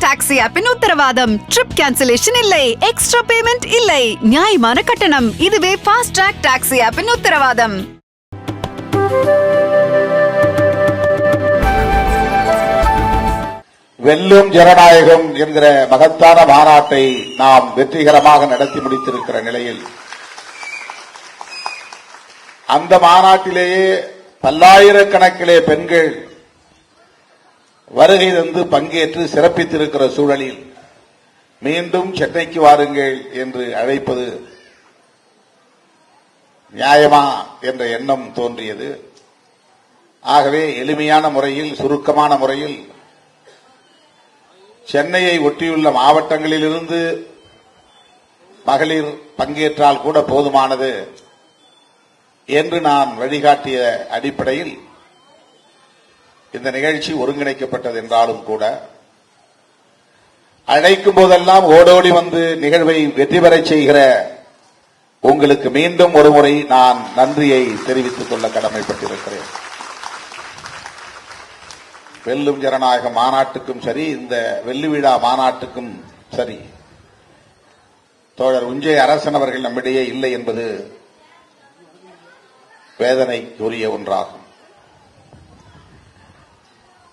Taxi ஆப்பின் உத்தரவாதம். Trip cancellation இல்லை, extra payment இல்லை, நியாயமான கட்டணம். இதுவே ஃபாஸ்ட் ட்ராக் டாக்ஸி ஆப்பின் உத்தரவாதம். வெல்லும் ஜனநாயகம் என்கிற மகத்தான மாநாட்டை நாம் வெற்றிகரமாக நடத்தி முடித்திருக்கிற நிலையில் அந்த மாநாட்டிலேயே பல்லாயிரக்கணக்கிலே பெண்கள் வருகை தந்து பங்கேற்று சிறப்பித்திருக்கிற சூழலில் மீண்டும் சென்னைக்கு வாருங்கள் என்று அழைப்பது நியாயமா என்ற எண்ணம் தோன்றியது. ஆகவே எளிமையான முறையில், சுருக்கமான முறையில் சென்னையை ஒட்டியுள்ள மாவட்டங்களிலிருந்து மகளிர் பங்கேற்றால் கூட போதுமானது என்று நான் வழிகாட்டிய அடிப்படையில் இந்த நிகழ்ச்சி ஒருங்கிணைக்கப்பட்டது என்றாலும் கூட அழைக்கும் போதெல்லாம் ஓடோடி வந்து நிகழ்வை வெற்றி பெறச் செய்கிற உங்களுக்கு மீண்டும் ஒருமுறை நான் நன்றியை தெரிவித்துக் கொள்ள கடமைப்பட்டிருக்கிறேன். வெல்லும் ஜனநாயக மாநாட்டுக்கும் சரி, இந்த வெள்ளிவிழா மாநாட்டுக்கும் சரி, தோழர் உஞ்சை அரசன் அவர்கள் நம்மிடையே இல்லை என்பது வேதனைக்குரிய ஒன்றாகும்.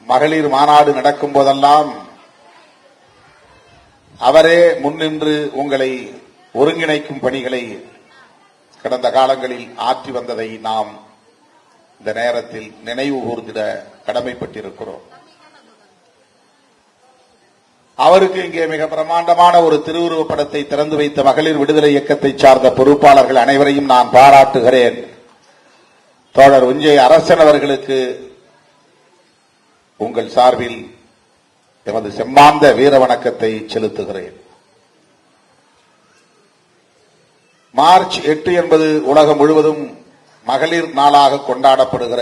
மகளிர் மாநாடு நடக்கும் போதெல்லாம் அவரே முன்னின்று உங்களை ஒருங்கிணைக்கும் பணிகளை கடந்த காலங்களில் ஆற்றி வந்ததை நாம் இந்த நேரத்தில் நினைவு கூர்ந்திட கடமைப்பட்டிருக்கிறோம். அவருக்கு இங்கே மிக பிரமாண்டமான ஒரு திருவுருவப் படத்தை திறந்து வைத்த மகளிர் விடுதலை இயக்கத்தை சார்ந்த பொறுப்பாளர்கள் அனைவரையும் நான் பாராட்டுகிறேன். தோழர் உஞ்சை அரசன் அவர்களுக்கு உங்கள் சார்பில் எமது செம்மாந்த வீர வணக்கத்தை செலுத்துகிறேன். மார்ச் 8 என்பது உலகம் முழுவதும் மகளிர் நாளாக கொண்டாடப்படுகிற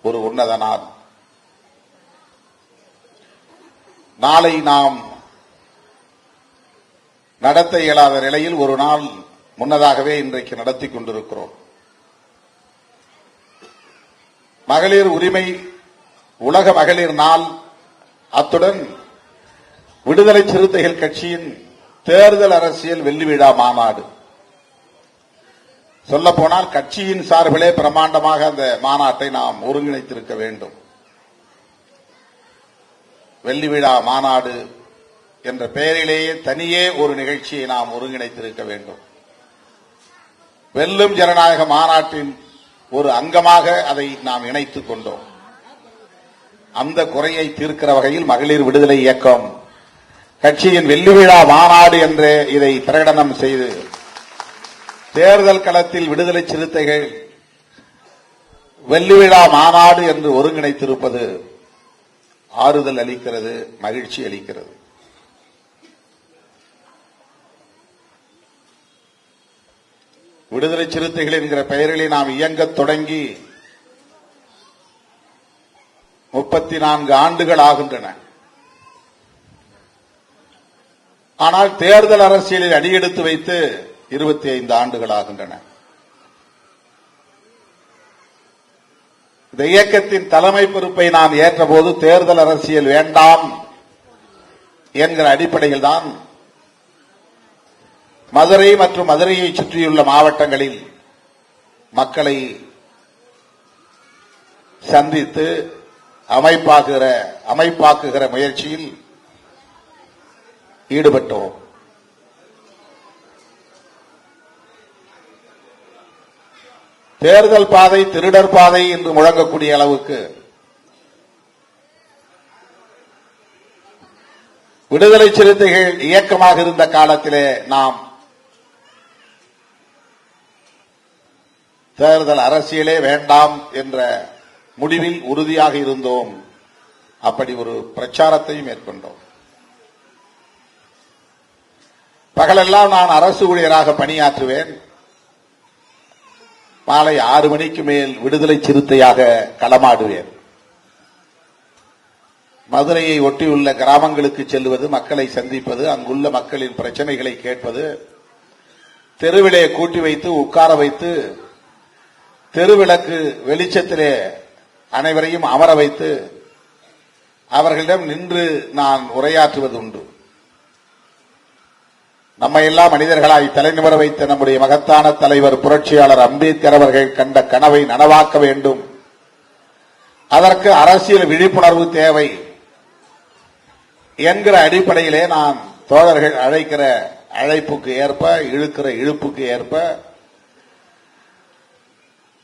ஒரு உன்னத நாள். நாளை நாம் நடத்த இயலாத நிலையில் ஒரு நாள் முன்னதாகவே இன்றைக்கு நடத்தி கொண்டிருக்கிறோம். மகளிர் உரிமை உலக மகளிர் நாள், அத்துடன் விடுதலை சிறுத்தைகள் கட்சியின் தேர்தல் அரசியல் வெள்ளிவிழா மாநாடு. சொல்லப்போனால் கட்சியின் சார்பிலே பிரமாண்டமாக அந்த மாநாட்டை நாம் ஒருங்கிணைத்திருக்க வேண்டும். வெள்ளிவிழா மாநாடு என்ற பெயரிலேயே தனியே ஒரு நிகழ்ச்சியை நாம் ஒருங்கிணைத்திருக்க வேண்டும். வெல்லும் ஜனநாயக மாநாட்டின் ஒரு அங்கமாக அதை நாம் இணைத்துக் கொண்டோம். அந்த குறையை தீர்க்கிற வகையில் மகளிர் விடுதலை இயக்கம் கட்சியின் வெள்ளிவிழா மாநாடு என்று இதை பிரகடனம் செய்து தேர்தல் களத்தில் விடுதலை சிறுத்தைகள் வெள்ளிவிழா மாநாடு என்று ஒருங்கிணைத்திருப்பது ஆறுதல் அளிக்கிறது, மகிழ்ச்சி அளிக்கிறது. விடுதலை சிறுத்தைகள் என்கிற பெயரிலே நாம் இயங்கத் தொடங்கி 34 ஆண்டுகள் ஆகின்றன. ஆனால் தேர்தல் அரசியலில் அடியெடுத்து வைத்து 25 ஆண்டுகள் ஆகின்றன. இந்த இயக்கத்தின் தலைமை பொறுப்பை நான் ஏற்றபோது தேர்தல் அரசியல் வேண்டாம் என்கிற அடிப்படையில் தான் மதுரை மற்றும் மதுரையை சுற்றியுள்ள மாவட்டங்களில் மக்களை சந்தித்து அமைப்பாக்குகிற முயற்சியில் ஈடுபட்டோம். தேர்தல் பாதை திருடர் பாதை என்று முழங்கக்கூடிய அளவுக்கு விடுதலை சிறுத்தைகள் இயக்கமாக இருந்த காலத்திலே நாம் தேர்தல் அரசியலே வேண்டாம் என்ற முடிவில் உறுதியாக இருந்தோம். அப்படி ஒரு பிரச்சாரத்தையும் மேற்கொண்டோம். பகலெல்லாம் நான் அரசு ஊழியராக பணியாற்றுவேன். மாலை 6 மணிக்கு மேல் விடுதலை சிறுத்தையாக களமாடுவேன். மதுரையை ஒட்டியுள்ள கிராமங்களுக்கு செல்வது, மக்களை சந்திப்பது, அங்குள்ள மக்களின் பிரச்சனைகளை கேட்பது, தெருவிலே கூட்டி வைத்து உட்கார வைத்து தெருவிளக்கு வெளிச்சத்திலே அனைவரையும் அமர வைத்து அவர்களிடம் நின்று நான் உரையாற்றுவது உண்டு. நம்மை எல்லாம் மனிதர்களாய் தலைநிமிர வைத்த நம்முடைய மகத்தான தலைவர் புரட்சியாளர் அம்பேத்கர் அவர்கள் கண்ட கனவை நனவாக்க வேண்டும். அதற்கு அரசியல் விழிப்புணர்வு தேவை என்கிற அடிப்படையிலே நான் தோழர்கள் அழைக்கிற அழைப்புக்கு ஏற்ப, இழுக்கிற இழுப்புக்கு ஏற்ப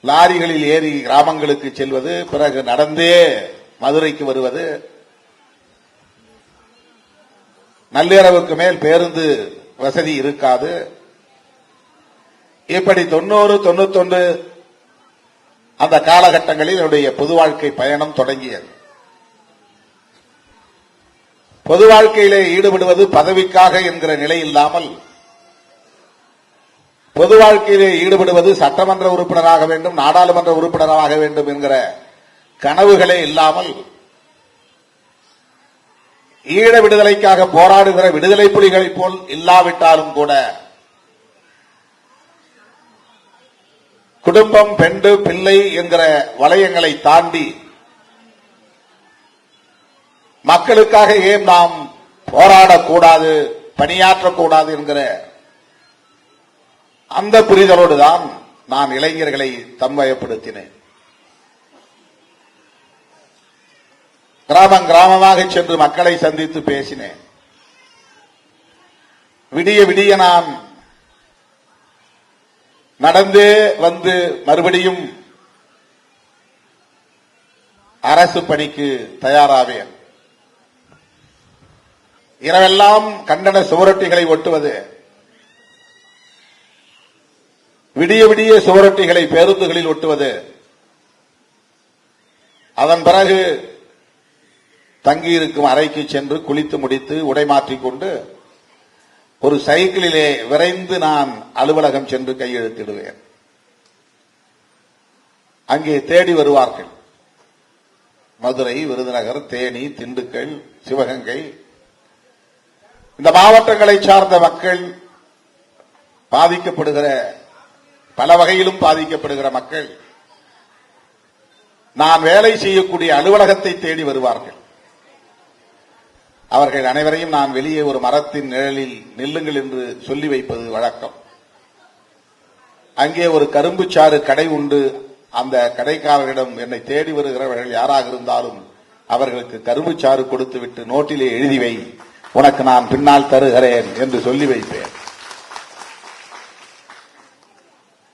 லாரிகளில் ஏறி கிராமங்களுக்கு செல்வது, பிறகு நடந்தே மதுரைக்கு வருவது, நள்ளிரவுக்கு மேல் பேருந்து வசதி இருக்காது. இப்படி 90, 91 அந்த காலகட்டங்களில் என்னுடைய பொது வாழ்க்கை பயணம் தொடங்கியது. பொது வாழ்க்கையிலே ஈடுபடுவது பதவிக்காக என்கிற நிலை இல்லாமல், பொது வாழ்க்கையிலே ஈடுபடுவது சட்டமன்ற உறுப்பினராக வேண்டும், நாடாளுமன்ற உறுப்பினராக வேண்டும் என்கிற கனவுகளே இல்லாமல், ஈழ விடுதலைக்காக போராடுகிற விடுதலை புலிகளைப் போல் இல்லாவிட்டாலும் கூட குடும்பம், பெண்டு, பிள்ளை என்கிற வளையங்களை தாண்டி மக்களுக்காக ஏன் நாம் போராடக்கூடாது, பணியாற்றக்கூடாது என்கிற அந்த புரிதலோடுதான் நான் இளைஞர்களை தன்வயப்படுத்தினேன். கிராமம் கிராமமாக சென்று மக்களை சந்தித்து பேசினேன். விடிய விடிய நான் நடந்தே வந்து மறுபடியும் அரசு பணிக்கு தயாராவேன். இரவெல்லாம் கண்டன சுவரொட்டிகளை ஒட்டுவது, விடிய விடிய சுவரொட்டிகளை பேருந்துகளில் ஒட்டுவது, அதன் பிறகு தங்கியிருக்கும் அறைக்கு சென்று குளித்து முடித்து உடை மாற்றிக் கொண்டு ஒரு சைக்கிளிலே விரைந்து நான் அலுவலகம் சென்று கையெழுத்திடுவேன். அங்கே தேடி வருவார்கள். மதுரை, விருதுநகர், தேனி, திண்டுக்கல், சிவகங்கை, இந்த மாவட்டங்களை சார்ந்த மக்கள், பாதிக்கப்படுகிற, பல வகையிலும் பாதிக்கப்படுகிற மக்கள் நான் வேலை செய்யக்கூடிய அலுவலகத்தை தேடி வருவார்கள். அவர்கள் அனைவரையும் நான் வெளியே ஒரு மரத்தின் நிழலில் நில்லுங்கள் என்று சொல்லி வைப்பது வழக்கம். அங்கே ஒரு கரும்புச்சாறு கடை உண்டு. அந்த கடைக்காரர்களிடம் என்னை தேடி வருகிறவர்கள் யாராக இருந்தாலும் அவர்களுக்கு கரும்புச்சாறு கொடுத்துவிட்டு நோட்டிலே எழுதி வை, உனக்கு நான் பின்னால் தருகிறேன் என்று சொல்லி வைப்பேன்.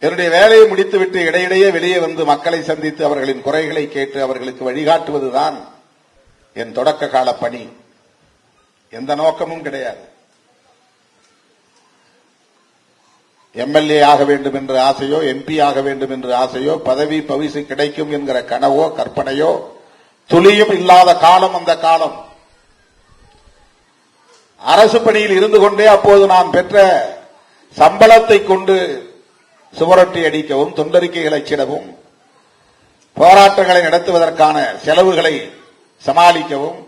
என்னுடைய வேலையை முடித்துவிட்டு இடையிடையே வெளியே வந்து மக்களை சந்தித்து அவர்களின் குறைகளை கேட்டு அவர்களுக்கு வழிகாட்டுவதுதான் என் தொடக்க கால பணி. எந்த நோக்கமும் கிடையாது. எம்எல்ஏ ஆக வேண்டும் என்ற ஆசையோ, எம்பி ஆக வேண்டும் என்ற ஆசையோ, பதவி பவிசு கிடைக்கும் என்கிற கனவோ கற்பனையோ துளியும் இல்லாத காலம் அந்த காலம். அரசு பணியில் இருந்து கொண்டே அப்போது நான் பெற்ற சம்பளத்தை கொண்டு சுவரொட்டி அடிக்கவும், தொண்டறிக்கைகளை அச்சிடவும், போராட்டங்களை நடத்துவதற்கான செலவுகளை சமாளிக்கவும்,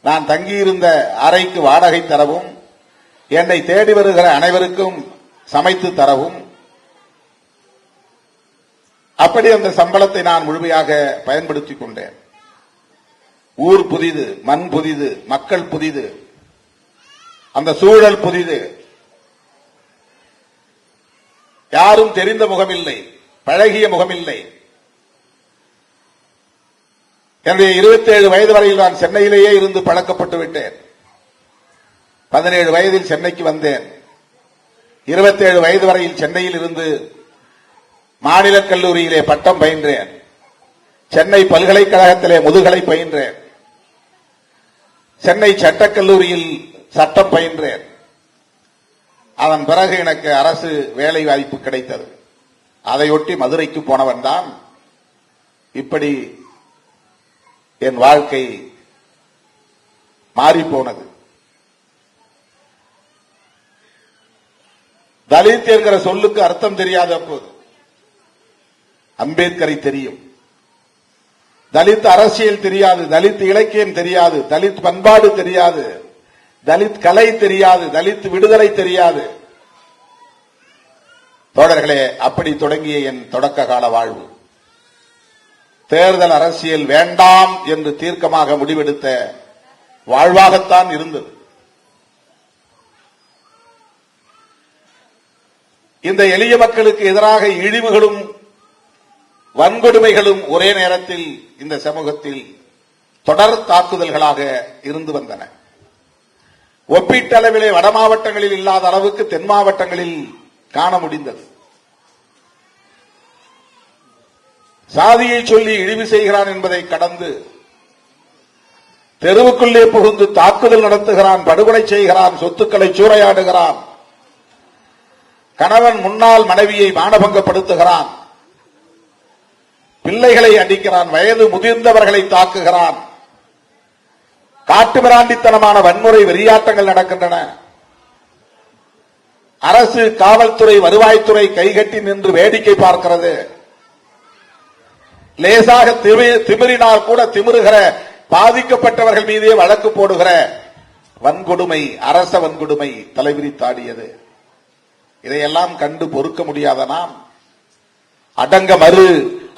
நான் தங்கியிருந்த அறைக்கு வாடகை தரவும், என்னை தேடி வருகிற அனைவருக்கும் சமைத்து தரவும், அப்படி அந்த சம்பளத்தை நான் முழுமையாக பயன்படுத்திக் கொண்டேன். ஊர் புதிது, மண் புதிது, மக்கள் புதிது, அந்த சூழல் புதிது. யாரும் தெரிந்த முகமில்லை, பழகிய முகமில்லை. என்னுடைய 27 வயது வரையில் நான் சென்னையிலேயே இருந்து பழக்கப்பட்டு விட்டேன். 17 வயதில் சென்னைக்கு வந்தேன். 27 வயது வரையில் சென்னையில் இருந்து மாநில கல்லூரியிலே பட்டம் பயின்றேன். சென்னை பல்கலைக்கழகத்திலே முதுகலை பயின்றேன். சென்னை சட்டக்கல்லூரியில் சட்டம் பயின்றேன். அதன் பிறகு எனக்கு அரசு வேலை வாய்ப்பு கிடைத்தது. அதையொட்டி மதுரைக்கு போனவன் தான். இப்படி என் வாழ்க்கை மாறிப்போனது. தலித் என்கிற சொல்லுக்கு அர்த்தம் தெரியாத போது அம்பேத்கரை தெரியும். தலித் அரசியல் தெரியாது, தலித் இலக்கியம் தெரியாது, தலித் பண்பாடு தெரியாது, தலித் கலை தெரியாது, தலித் விடுதலை தெரியாது. தோழர்களே, அப்படி தொடங்கிய என் தொடக்க கால வாழ்வு தேர்தல் அரசியல் வேண்டாம் என்று தீர்க்கமாக முடிவெடுத்த வாழ்வாகத்தான் இருந்தது. இந்த எளிய மக்களுக்கு எதிராக இழிவுகளும் வன்கொடுமைகளும் ஒரே நேரத்தில் இந்த சமூகத்தில் தொடர் தாக்குதல்களாக இருந்து வந்தன. ஒப்பீட்டளவிலே வட மாவட்டங்களில் இல்லாத அளவுக்கு தென் மாவட்டங்களில் காண முடிந்தது. சாதியை சொல்லி இழிவு செய்கிறான் என்பதை கடந்து தெருவுக்குள்ளே புகுந்து தாக்குதல் நடத்துகிறான், படுகொலை செய்கிறான், சொத்துக்களை சூறையாடுகிறான், கணவன் முன்னாள் மனைவியை மானபங்கப்படுத்துகிறான், பிள்ளைகளை அடிக்கிறான், வயது முதிர்ந்தவர்களை தாக்குகிறான், காட்டுமிராண்டித்தனமான வன்முறை வெறியாட்டங்கள் நடக்கின்றன. அரசு, காவல்துறை, வருவாய்த்துறை கைகட்டி நின்று வேடிக்கை பார்க்கிறது. லேசாக திமிரினால் கூட திமிருகிற பாதிக்கப்பட்டவர்கள் மீதே வழக்கு போடுகிற வன்கொடுமை, அரச வன்கொடுமை தலைவிரித்தாடியது. இதையெல்லாம் கண்டு பொறுக்க முடியாத நாம் அடங்க மறு,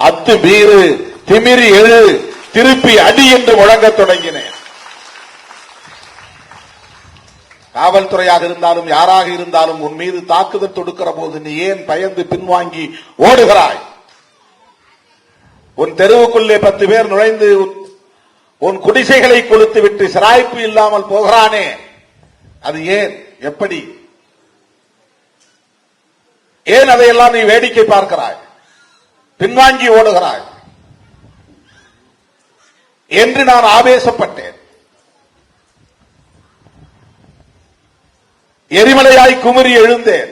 அத்து மீறு, திமிரி எழு, திருப்பி அடி என்று முழங்கத் தொடங்கினேன். காவல்துறையாக இருந்தாலும் யாராக இருந்தாலும் உன் மீது தாக்குதல் தொடுக்கிற போது நீ ஏன் பயந்து பின்வாங்கி ஓடுகிறாய்? உன் தெருவுக்குள்ளே 10 பேர் நுழைந்து உன் குடிசைகளை கொளுத்து விட்டு சிராய்ப்பு இல்லாமல் போகிறானே, அது ஏன்? எப்படி? ஏன் அதையெல்லாம் நீ வேடிக்கை பார்க்கிறாய், பின்வாங்கி ஓடுகிறாய் என்று நான் ஆவேசப்பட்டேன். எரிமலையாய் குமரி எழுந்தேன்.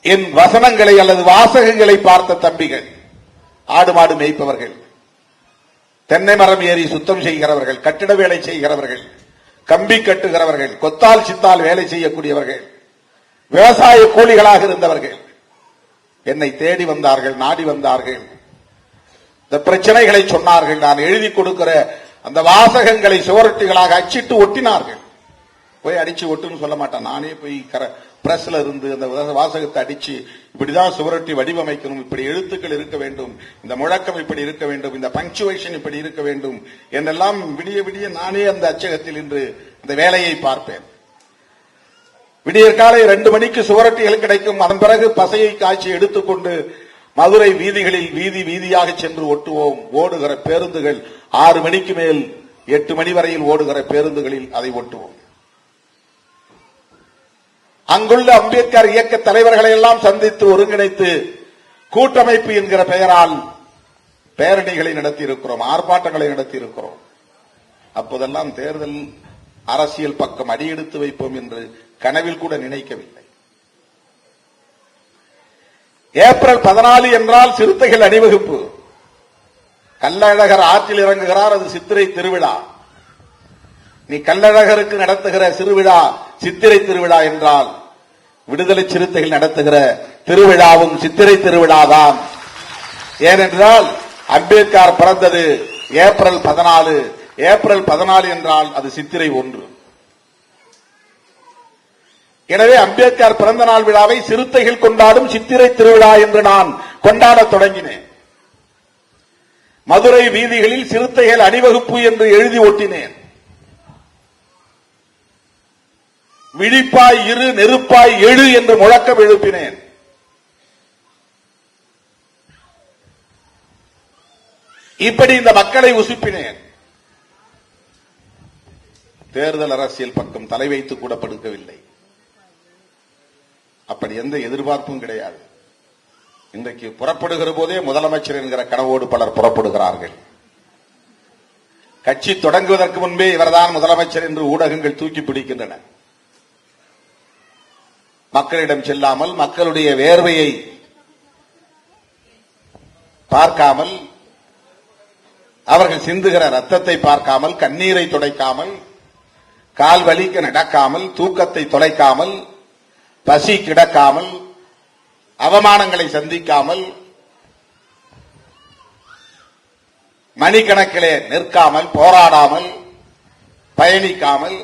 என் வசனங்களை அல்லது வாசகங்களை பார்த்த தம்பிகள், ஆடு மாடு மேய்ப்பவர்கள், தென்னை மரம் ஏறி சுத்தம் செய்கிறவர்கள், கட்டிட வேலை செய்கிறவர்கள், கம்பி கட்டுகிறவர்கள், கொத்தால் சித்தால் வேலை செய்யக்கூடியவர்கள், விவசாய கூலிகளாக இருந்தவர்கள் என்னை தேடி வந்தார்கள், நாடி வந்தார்கள். இந்த பிரச்சனைகளை சொன்னார்கள். நான் எழுதி கொடுக்கிற அந்த வாசகங்களை சுவரொட்டிகளாக அச்சிட்டு ஒட்டினார்கள். போய் அடிச்சு ஒட்டுன்னு சொல்ல மாட்டான், நானே போய் பிரஸ்ல இருந்து அந்த வாசகத்தை அடிச்சு இப்படிதான் சுவரொட்டி வடிவமைக்கணும், இப்படி எழுத்துக்கள் இருக்க வேண்டும், இந்த முழக்கம் இப்படி இருக்க வேண்டும், இந்த பங்க்சுவேஷன் இப்படி இருக்க வேண்டும் என்றெல்லாம் விடிய விடிய நானே அந்த அச்சகத்தில் இன்று இந்த வேலையை பார்ப்பேன். விடியற்காலை 2 மணிக்கு சுவரொட்டிகள் கிடைக்கும். அதன் பிறகு பசையை காய்ச்சி எடுத்துக்கொண்டு மதுரை வீதிகளில் வீதி வீதியாக சென்று ஒட்டுவோம். ஓடுகிற பேருந்துகள் 6 மணிக்கு மேல் 8 மணி வரையில் ஓடுகிற பேருந்துகளில் அதை ஒட்டுவோம். அங்குள்ள அம்பேத்கர் இயக்க தலைவர்களை எல்லாம் சந்தித்து ஒருங்கிணைத்து கூட்டமைப்பு என்கிற பெயரால் பேரணிகளை நடத்தி இருக்கிறோம், ஆர்ப்பாட்டங்களை நடத்தி இருக்கிறோம். அப்போதெல்லாம் தேர்தல் அரசியல் பக்கம் அடியெடுத்து வைப்போம் என்று கனவில் கூட நினைக்கவில்லை. ஏப்ரல் 14 என்றால் சிறுத்தைகள் அணிவகுப்பு. கள்ளழகர் ஆற்றில் இறங்குகிறார், அது சித்திரை திருவிழா. நீ கள்ளழகருக்கு நடத்துகிற திருவிழா சித்திரை திருவிழா என்றால் விடுதலை சிறுத்தைகள் நடத்துகிற திருவிழாவும் சித்திரை திருவிழாதான். ஏனென்றால் அம்பேத்கர் பிறந்தது ஏப்ரல் 14. ஏப்ரல் 14 என்றால் அது சித்திரை 1. எனவே அம்பேத்கர் பிறந்த நாள் விழாவை சிறுத்தைகள் கொண்டாடும் சித்திரை திருவிழா என்று நான் கொண்டாடத் தொடங்கினேன். மதுரை வீதிகளில் சிறுத்தைகள் அணிவகுப்பு என்று எழுதி ஒட்டினேன். விழிப்பாய் இரு, நெருப்பாய் எழு என்று முழக்கம் எழுப்பினேன். இப்படி இந்த மக்களை உசுப்பினேன். தேர்தல் அரசியல் பக்கம் தலை வைத்து கூட படுக்கவில்லை. அப்படி எந்த எதிர்பார்ப்பும் கிடையாது. இன்றைக்கு புறப்படுகிற போதே முதலமைச்சர் என்கிற கனவோடு பலர் புறப்படுகிறார்கள். கட்சி தொடங்குவதற்கு முன்பே இவர்தான் முதலமைச்சர் என்று ஊடகங்கள் தூக்கி பிடிக்கின்றன. மக்களிடம் செல்லாமல், மக்களுடைய வேர்வையை பார்க்காமல், அவர்கள் சிந்துகிற ரத்தத்தை பார்க்காமல், கண்ணீரை துடைக்காமல், கால் வலிக்க நடக்காமல், தூக்கத்தை தொலைக்காமல், பசி கிடக்காமல், அவமானங்களை சந்திக்காமல், மணிக்கணக்கிலே நிற்காமல், போராடாமல், பயணிக்காமல்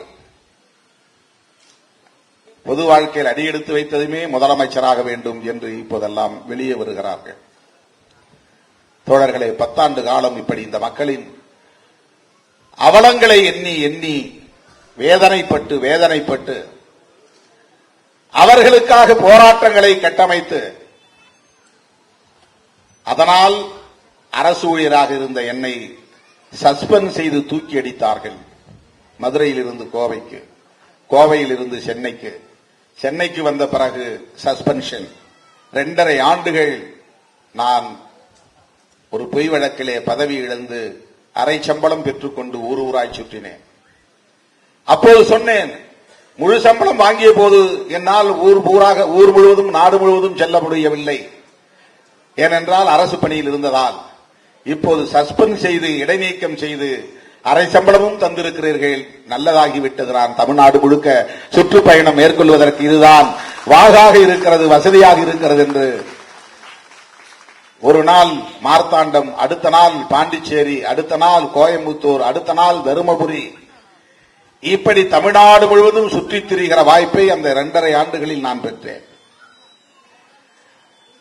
பொது வாழ்க்கையில் அடியெடுத்து வைத்ததுமே முதலமைச்சராக வேண்டும் என்று இப்போதெல்லாம் வெளியே வருகிறார்கள். தோழர்களே, 10 ஆண்டு காலம் இப்படி இந்த மக்களின் அவலங்களை எண்ணி எண்ணி வேதனைப்பட்டு அவர்களுக்காக போராட்டங்களை கட்டமைத்து அதனால் அரசு ஊழியராக இருந்த என்னை சஸ்பெண்ட் செய்து தூக்கி அடித்தார்கள். மதுரையில் இருந்து கோவைக்கு, கோவையில் இருந்து சென்னைக்கு வந்த பிறகு சஸ்பென்ஷன். 2.5 ஆண்டுகள் நான் ஒரு பொய் வழக்கிலே பதவி இழந்து அரை சம்பளம் பெற்றுக்கொண்டு ஊராய் சுற்றினேன். அப்போது சொன்னேன், முழு சம்பளம் வாங்கிய போது என்னால் ஊர் முழுவதும் நாடு முழுவதும் செல்ல முடியவில்லை, ஏனென்றால் அரசு பணியில் இருந்ததால். இப்போது சஸ்பெண்ட் செய்து இடைநீக்கம் செய்து அரை சம்பளமும் தந்திருக்கிறீர்கள், நல்லதாகிவிட்டது. நான் தமிழ்நாடு முழுக்க சுற்றுப்பயணம் மேற்கொள்வதற்கு இதுதான் வாகாக இருக்கிறது, வசதியாக இருக்கிறது என்று ஒரு நாள் மார்த்தாண்டம், அடுத்த நாள் பாண்டிச்சேரி, அடுத்த நாள் கோயம்புத்தூர், அடுத்த நாள் தருமபுரி, இப்படி தமிழ்நாடு முழுவதும் சுற்றித் திரிகிற வாய்ப்பை அந்த 2.5 ஆண்டுகளில் நான் பெற்றேன்.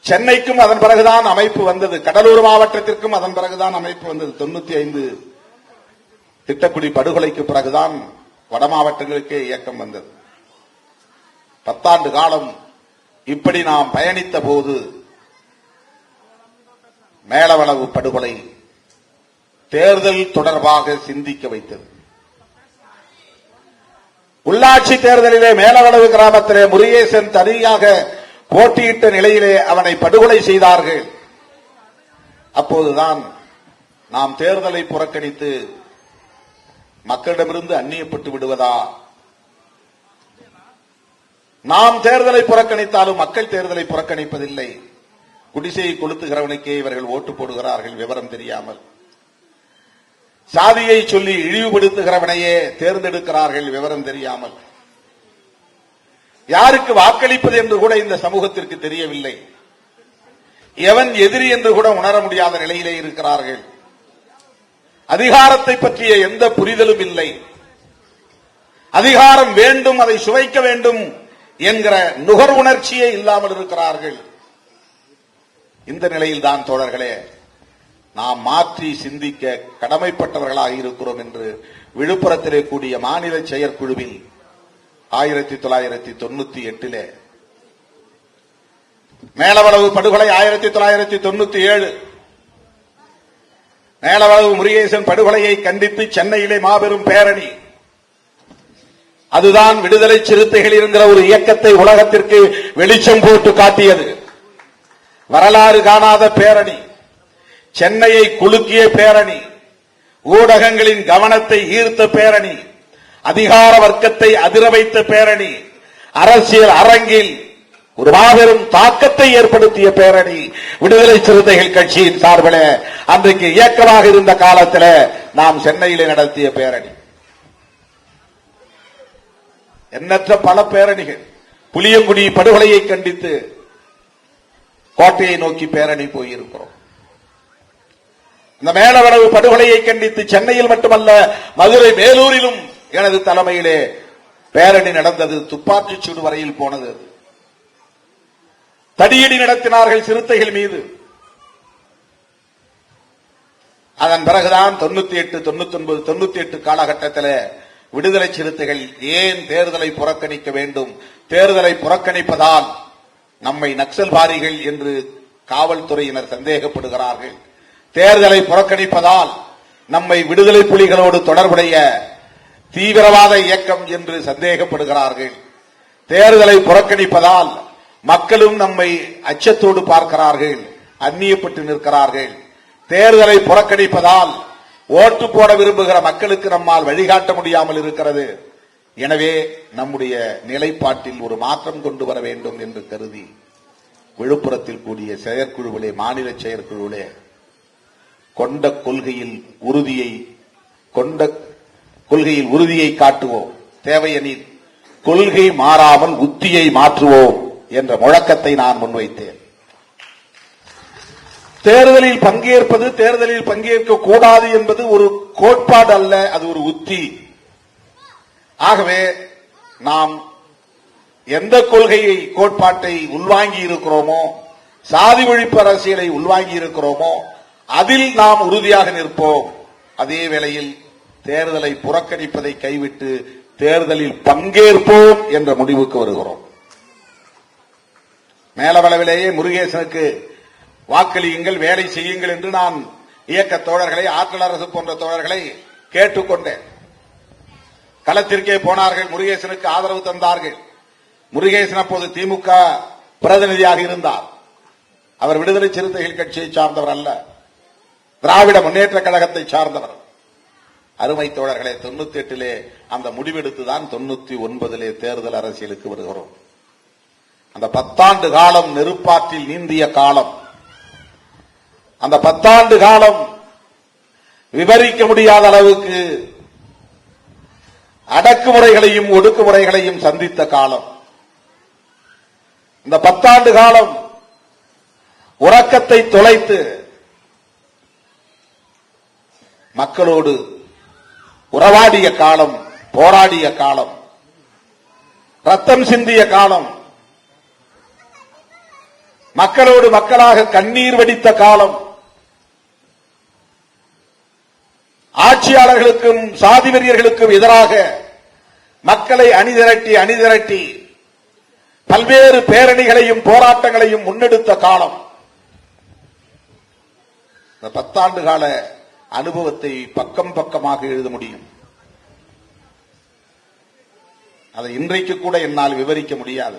சென்னைக்கும் அதன் பிறகுதான் அமைப்பு வந்தது, கடலூர் மாவட்டத்திற்கும் அதன் பிறகுதான் அமைப்பு வந்தது. 95 திட்டக்குடி படுகொலைக்கு பிறகுதான் வட மாவட்டங்களுக்கே இயக்கம் வந்தது. 10 ஆண்டு காலம் இப்படி நாம் பயணித்த போது மேலவளவு படுகொலை தேர்தல் தொடர்பாக சிந்திக்க வைத்தது. உள்ளாட்சி தேர்தலிலே மேலவளவு கிராமத்திலே முருகேசன் தனியாக போட்டியிட்ட நிலையிலே அவனை படுகொலை செய்தார்கள். அப்போதுதான் நாம் தேர்தலை புறக்கணித்து மக்களிடமிருந்து அந்நியப்பட்டு விடுவதா? நாம் தேர்தலை புறக்கணித்தாலும் மக்கள் தேர்தலை புறக்கணிப்பதில்லை. குடிசையை கொளுத்துகிறவனுக்கே இவர்கள் ஓட்டு போடுகிறார்கள் விவரம் தெரியாமல். சாதியை சொல்லி இழிவுபடுத்துகிறவனையே தேர்ந்தெடுக்கிறார்கள் விவரம் தெரியாமல். யாருக்கு வாக்களிப்பது என்று கூட இந்த சமூகத்திற்கு தெரியவில்லை. எவன் எதிரி என்று கூட உணர முடியாத நிலையிலே இருக்கிறார்கள். அதிகாரத்தை பற்றிய எந்த புரிதலும் இல்லை. அதிகாரம் வேண்டும், அதை சுவைக்க வேண்டும் என்கிற நுகர்வுணர்ச்சியே இல்லாமல் இருக்கிறார்கள். இந்த நிலையில்தான் தோழர்களே நாம் மாற்றி சிந்திக்க கடமைப்பட்டவர்களாக இருக்கிறோம் என்று விழுப்புரத்திலே கூடிய மாநில செயற்குழுவில் 1998 மேலவளவு படுகொலை 1997 மேலவளவு முருகேசன் படுகொலையை கண்டித்து சென்னையிலே மாபெரும் பேரணி. அதுதான் விடுதலை சிறுத்தைகள் என்கிற ஒரு இயக்கத்தை உலகத்திற்கு வெளிச்சம் போட்டு காட்டியது. வரலாறு காணாத பேரணி, சென்னையை குலுக்கிய பேரணி, ஊடகங்களின் கவனத்தை ஈர்த்த பேரணி, அதிகார வர்க்கத்தை அதிர வைத்த பேரணி, அரசியல் அரங்கில் ஒரு மாபெரும் தாக்கத்தை ஏற்படுத்திய பேரணி விடுதலை சிறுத்தைகள் கட்சியின் சார்பில் அன்றைக்கு இயக்கமாக இருந்த காலத்தில் நாம் சென்னையிலே நடத்திய பேரணி. எண்ணற்ற பல பேரணிகள். புளியங்குடி படுகொலையை கண்டித்து கோட்டையை நோக்கி பேரணி போயிருக்கிறோம். இந்த மேலவளவு படுகொலையை கண்டித்து சென்னையில் மட்டுமல்ல, மதுரை மேலூரிலும் எனது தலைமையிலே பேரணி நடந்தது. துப்பாக்கிச் சூடு வரையில் போனது. தடியடி நடத்தினார்கள் சிறுத்தைகள் மீது. அதன் பிறகுதான் 98, 99, 98 காலகட்டத்தில் விடுதலை சிறுத்தைகள் ஏன் தேர்தலை புறக்கணிக்க வேண்டும், தேர்தலை புறக்கணிப்பதால் நம்மை நக்சல்வாதிகள் என்று காவல்துறையினர் சந்தேகப்படுகிறார்கள், தேர்தலை புறக்கணிப்பதால் நம்மை விடுதலை புலிகளோடு தொடர்புடைய தீவிரவாத இயக்கம் என்று சந்தேகப்படுகிறார்கள், தேர்தலை புறக்கணிப்பதால் மக்களும் நம்மை அச்சத்தோடு பார்க்கிறார்கள், அந்நியப்பட்டு நிற்கிறார்கள், தேர்தலை புறக்கணிப்பதால் ஓட்டு போட விரும்புகிற மக்களுக்கு நம்மால் வழிகாட்ட முடியாமல் இருக்கிறது. எனவே நம்முடைய நிலைப்பாட்டில் ஒரு மாற்றம் கொண்டு வர வேண்டும் என்று கருதி விழுப்புரத்தில் கூடிய செயற்குழுவிலே, மாநில செயற்குழுவிலே கொண்ட கொள்கையில் உறுதியை காட்டுவோம், தேவையெனில் கொள்கை மாறாமல் உத்தியை மாற்றுவோம் என்ற முழக்கத்தை நான் முன்வைத்தேன். தேர்தலில் பங்கேற்பது, தேர்தலில் பங்கேற்க கூடாது என்பது ஒரு கோட்பாடு அல்ல, அது ஒரு உத்தி. ஆகவே நாம் எந்த கொள்கையை, கோட்பாட்டை உள்வாங்கி இருக்கிறோமோ, சாதி ஒழிப்பு அரசியலை உள்வாங்கி இருக்கிறோமோ, அதில் நாம் உறுதியாக நிற்போம். அதே வேளையில் தேர்தலை புறக்கணிப்பதை கைவிட்டு தேர்தலில் பங்கேற்போம் என்ற முடிவுக்கு வருகிறோம். மேலவளவிலேயே முருகேசனுக்கு வாக்களியுங்கள், வேலை செய்யுங்கள் என்று நான் இயக்க தோழர்களை, ஆற்றல் அரசு போன்ற தோழர்களை கேட்டுக்கொண்டேன். களத்திற்கே போனார்கள், முருகேசனுக்கு ஆதரவு தந்தார்கள். முருகேசன் அப்போது திமுக பிரதிநிதியாக இருந்தார். அவர் விடுதலை சிறுத்தைகள் கட்சியை சார்ந்தவர் அல்ல, திராவிட முன்னேற்ற கழகத்தை சார்ந்தவர். அருமை தோழர்களே, 98 அந்த முடிவெடுத்துதான் 99 தேர்தல் அரசியலுக்கு வருகிறோம். அந்த 10 ஆண்டு காலம் நெருப்பாற்றில் நீந்திய காலம். அந்த 10 ஆண்டு காலம் விவரிக்க முடியாத அளவுக்கு அடக்குமுறைகளையும் ஒடுக்குமுறைகளையும் சந்தித்த காலம். இந்த 10 ஆண்டு காலம் உறக்கத்தை தொலைத்து மக்களோடு உறவாடிய காலம், போராடிய காலம், ரத்தம் சிந்திய காலம், மக்களோடு மக்களாக கண்ணீர் வடித்த காலம், ஆட்சியாளர்களுக்கும் சாதி வெறியர்களுக்கும் எதிராக மக்களை அணிதிரட்டி பல்வேறு பேரணிகளையும் போராட்டங்களையும் முன்னெடுத்த காலம். இந்த 10 ஆண்டு கால அனுபவத்தை பக்கம் பக்கமாக எழுத முடியும். அதை இன்றைக்கு கூட என்னால் விவரிக்க முடியாது.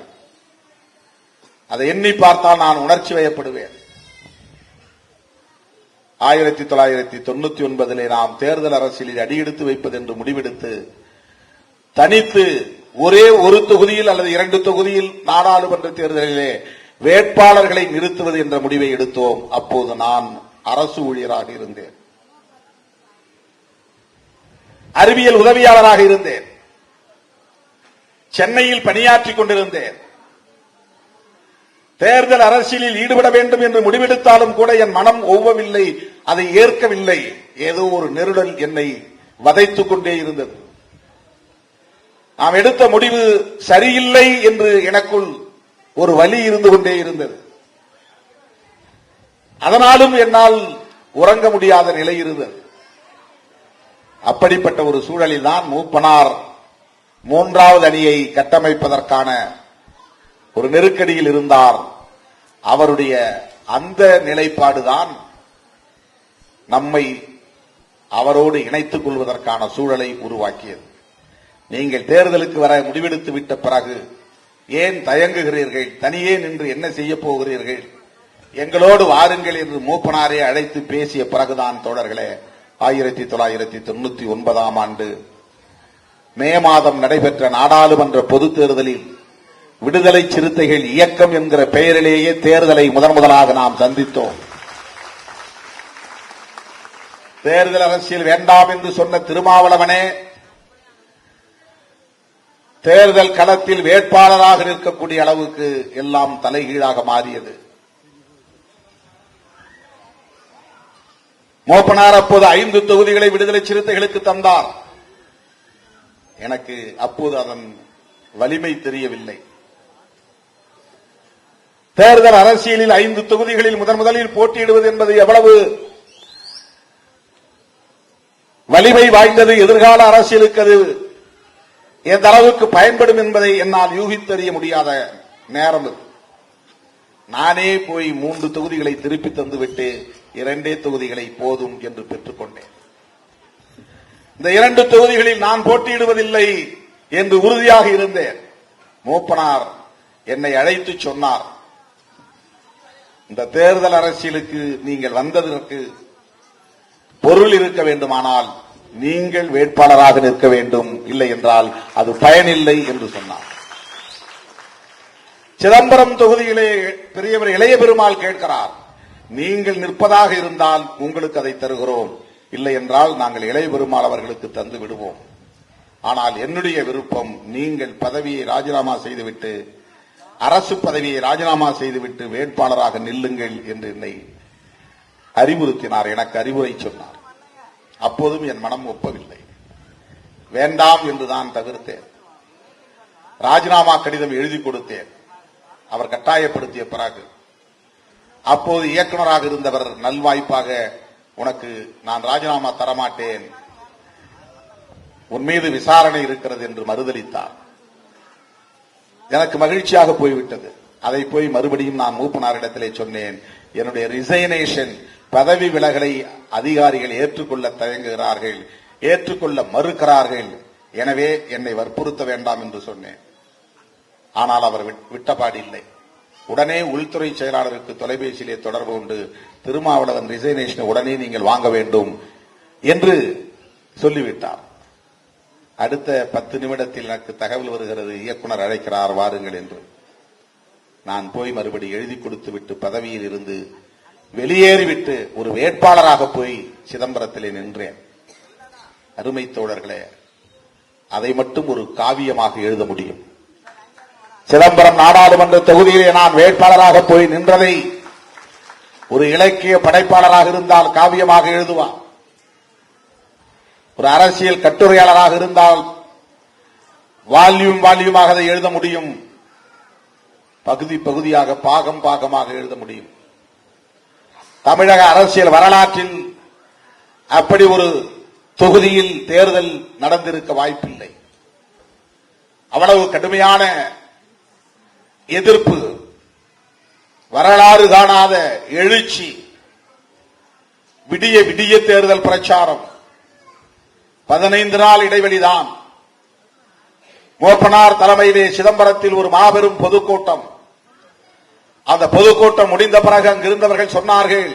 அதை எண்ணி பார்த்தால் நான் உணர்ச்சி வயப்படுவேன். 1999 நாம் தேர்தல் அரசியலில் அடியெடுத்து வைப்பது என்று முடிவெடுத்து தனித்து ஒரே ஒரு தொகுதியில் அல்லது 2 தொகுதியில் நாடாளுமன்ற தேர்தலிலே வேட்பாளர்களை நிறுத்துவது என்ற முடிவை எடுத்தோம். அப்போது நான் அரசு ஊழியராக இருந்தேன், அறிவியல் உதவியாளராக இருந்தேன், சென்னையில் பணியாற்றிக் கொண்டிருந்தேன். தேர்தல் அரசியலில் ஈடுபட வேண்டும் என்று முடிவெடுத்தாலும் கூட என் மனம் ஒவ்வவில்லை, அதை ஏற்கவில்லை. ஏதோ ஒரு நெருடல் என்னை வதைத்துக் கொண்டே இருந்தது. நாம் எடுத்த முடிவு சரியில்லை என்று எனக்குள் ஒரு வலி இருந்து கொண்டே இருந்தது. அதனாலும் என்னால் உறங்க முடியாத நிலை இருந்தது. அப்படிப்பட்ட ஒரு சூழலில் தான் மூப்பனார் 3வது அணியை கட்டமைப்பதற்கான ஒரு நெருக்கடியில் இருந்தார். அவருடைய அந்த நிலைப்பாடுதான் நம்மை அவரோடு இணைத்துக் கொள்வதற்கான சூழலை உருவாக்கியது. நீங்கள் தேர்தலுக்கு வர முடிவெடுத்து விட்ட பிறகு ஏன் தயங்குகிறீர்கள்? தனியே நின்று என்ன செய்ய போகிறீர்கள்? எங்களோடு வாருங்கள் என்று மூப்பனாரை அழைத்து பேசிய பிறகுதான் தோழர்களே 1999 ஆண்டு மே மாதம் நடைபெற்ற நாடாளுமன்ற பொதுத் தேர்தலில் விடுதலை சிறுத்தைகள் இயக்கம் என்கிற பெயரிலேயே தேர்தலை முதலாக நாம் சந்தித்தோம். தேர்தல் அரசியல் வேண்டாம் என்று சொன்ன திருமாவளவனே தேர்தல் களத்தில் வேட்பாளராக நிற்கக்கூடிய அளவுக்கு எல்லாம் தலைகீழாக மாறியது. மூப்பனார் அப்போது 5 தொகுதிகளை விடுதலை சிறுத்தைகளுக்கு தந்தார். எனக்கு அப்போது அதன் வலிமை தெரியவில்லை. தேர்தல் அரசியலில் 5 தொகுதிகளில் முதலில் போட்டியிடுவது என்பது எவ்வளவு வலிமை வாய்ந்தது, எதிர்கால அரசியலுக்கு அது எந்த அளவுக்கு பயன்படும் என்பதை என்னால் யூகித்தறிய முடியாத நேரம். நானே போய் 3 தொகுதிகளை திருப்பி தந்துவிட்டு 2 தொகுதிகளை போதும் என்று பெற்றுக் கொண்டேன். இந்த 2 தொகுதிகளில் நான் போட்டியிடுவதில்லை என்று உறுதியாக இருந்தேன். மூப்பனார் என்னை அழைத்து சொன்னார், இந்த தேர்தல் அரசியலுக்கு நீங்கள் வந்ததற்கு பொருள் இருக்க வேண்டுமானால் நீங்கள் வேட்பாளராக நிற்க வேண்டும், இல்லை என்றால் அது பயனில்லை என்று சொன்னார். சிதம்பரம் தொகுதியிலே பெரியவர் இளைய பெருமாள் கேட்கிறார், நீங்கள் நிற்பதாக இருந்தால் உங்களுக்கு அதை தருகிறோம், இல்லை என்றால் நாங்கள் இளைய பெருமாள் அவர்களுக்கு தந்து விடுவோம். ஆனால் என்னுடைய விருப்பம் நீங்கள் பதவியை ராஜினாமா செய்துவிட்டு, அரசு பதவியை ராஜினாமா செய்துவிட்டு வேட்பாளராக நில்லுங்கள் என்று என்னை அறிவுறுத்தினார், எனக்கு அறிவுரை சொன்னார். அப்போதும் என் மனம் ஒப்பவில்லை, வேண்டாம் என்றுதான் தவிர்த்தேன். ராஜினாமா கடிதம் எழுதி கொடுத்தேன். அவர் கட்டாயப்படுத்திய பிறகு அப்போது இயக்குநராக இருந்தவர் நல்வாய்ப்பாக உனக்கு நான் ராஜினாமா தரமாட்டேன், உன் மீது விசாரணை இருக்கிறது என்று மறுதளித்தார். எனக்கு மகிழ்ச்சியாக போய்விட்டது. அதை போய் மறுபடியும் நான் மூப்பனாரிடத்திலே சொன்னேன். என்னுடைய ரிசைனேஷன் பதவி விலகலை அதிகாரிகள் ஏற்றுக்கொள்ள தயங்குகிறார்கள், ஏற்றுக்கொள்ள மறுக்கிறார்கள், எனவே என்னை வற்புறுத்த வேண்டாம் என்று சொன்னேன். ஆனால் அவர் விட்டபாடு இல்லை. உடனே உள்துறை செயலாளருக்கு தொலைபேசியிலே தொடர்பு கொண்டு திருமாவளவன் ரிசைனேஷனை உடனே நீங்கள் வாங்க வேண்டும் என்று சொல்லிவிட்டார். அடுத்த 10 நிமிடத்தில் எனக்கு தகவல் வருகிறது, இயக்குனர் அழைக்கிறார் வாருங்கள் என்று. நான் போய் மறுபடி எழுதி கொடுத்து விட்டு பதவியில் இருந்து வெளியேறிவிட்டு ஒரு வேட்பாளராக போய் சிதம்பரத்திலே நின்றேன். அருமை தோழர்களே, அதை மட்டும் ஒரு காவியமாக எழுத முடியும். சிதம்பரம் நாடாளுமன்ற தொகுதியிலே நான் வேட்பாளராக போய் நின்றதை ஒரு இலக்கிய படைப்பாளராக இருந்தால் காவியமாக எழுதுவார். ஒரு அரசியல் கட்டுரையாளராக இருந்தால் வால்யூமாக அதை எழுத முடியும், பகுதி பகுதியாக பாகம் பாகமாக எழுத முடியும். தமிழக அரசியல் வரலாற்றில் அப்படி ஒரு தொகுதியில் தேர்தல் நடந்திருக்க வாய்ப்பில்லை. அவ்வளவு கடுமையான எதிர்ப்பு, வரலாறு காணாத எழுச்சி, விடிய விடிய தேர்தல் பிரச்சாரம், 15 நாள் இடைவெளிதான். மூப்பனார் தலைமையிலே சிதம்பரத்தில் ஒரு மாபெரும் பொதுக்கூட்டம். அந்த பொதுக்கூட்டம் முடிந்த பிறகு அங்கிருந்தவர்கள் சொன்னார்கள்,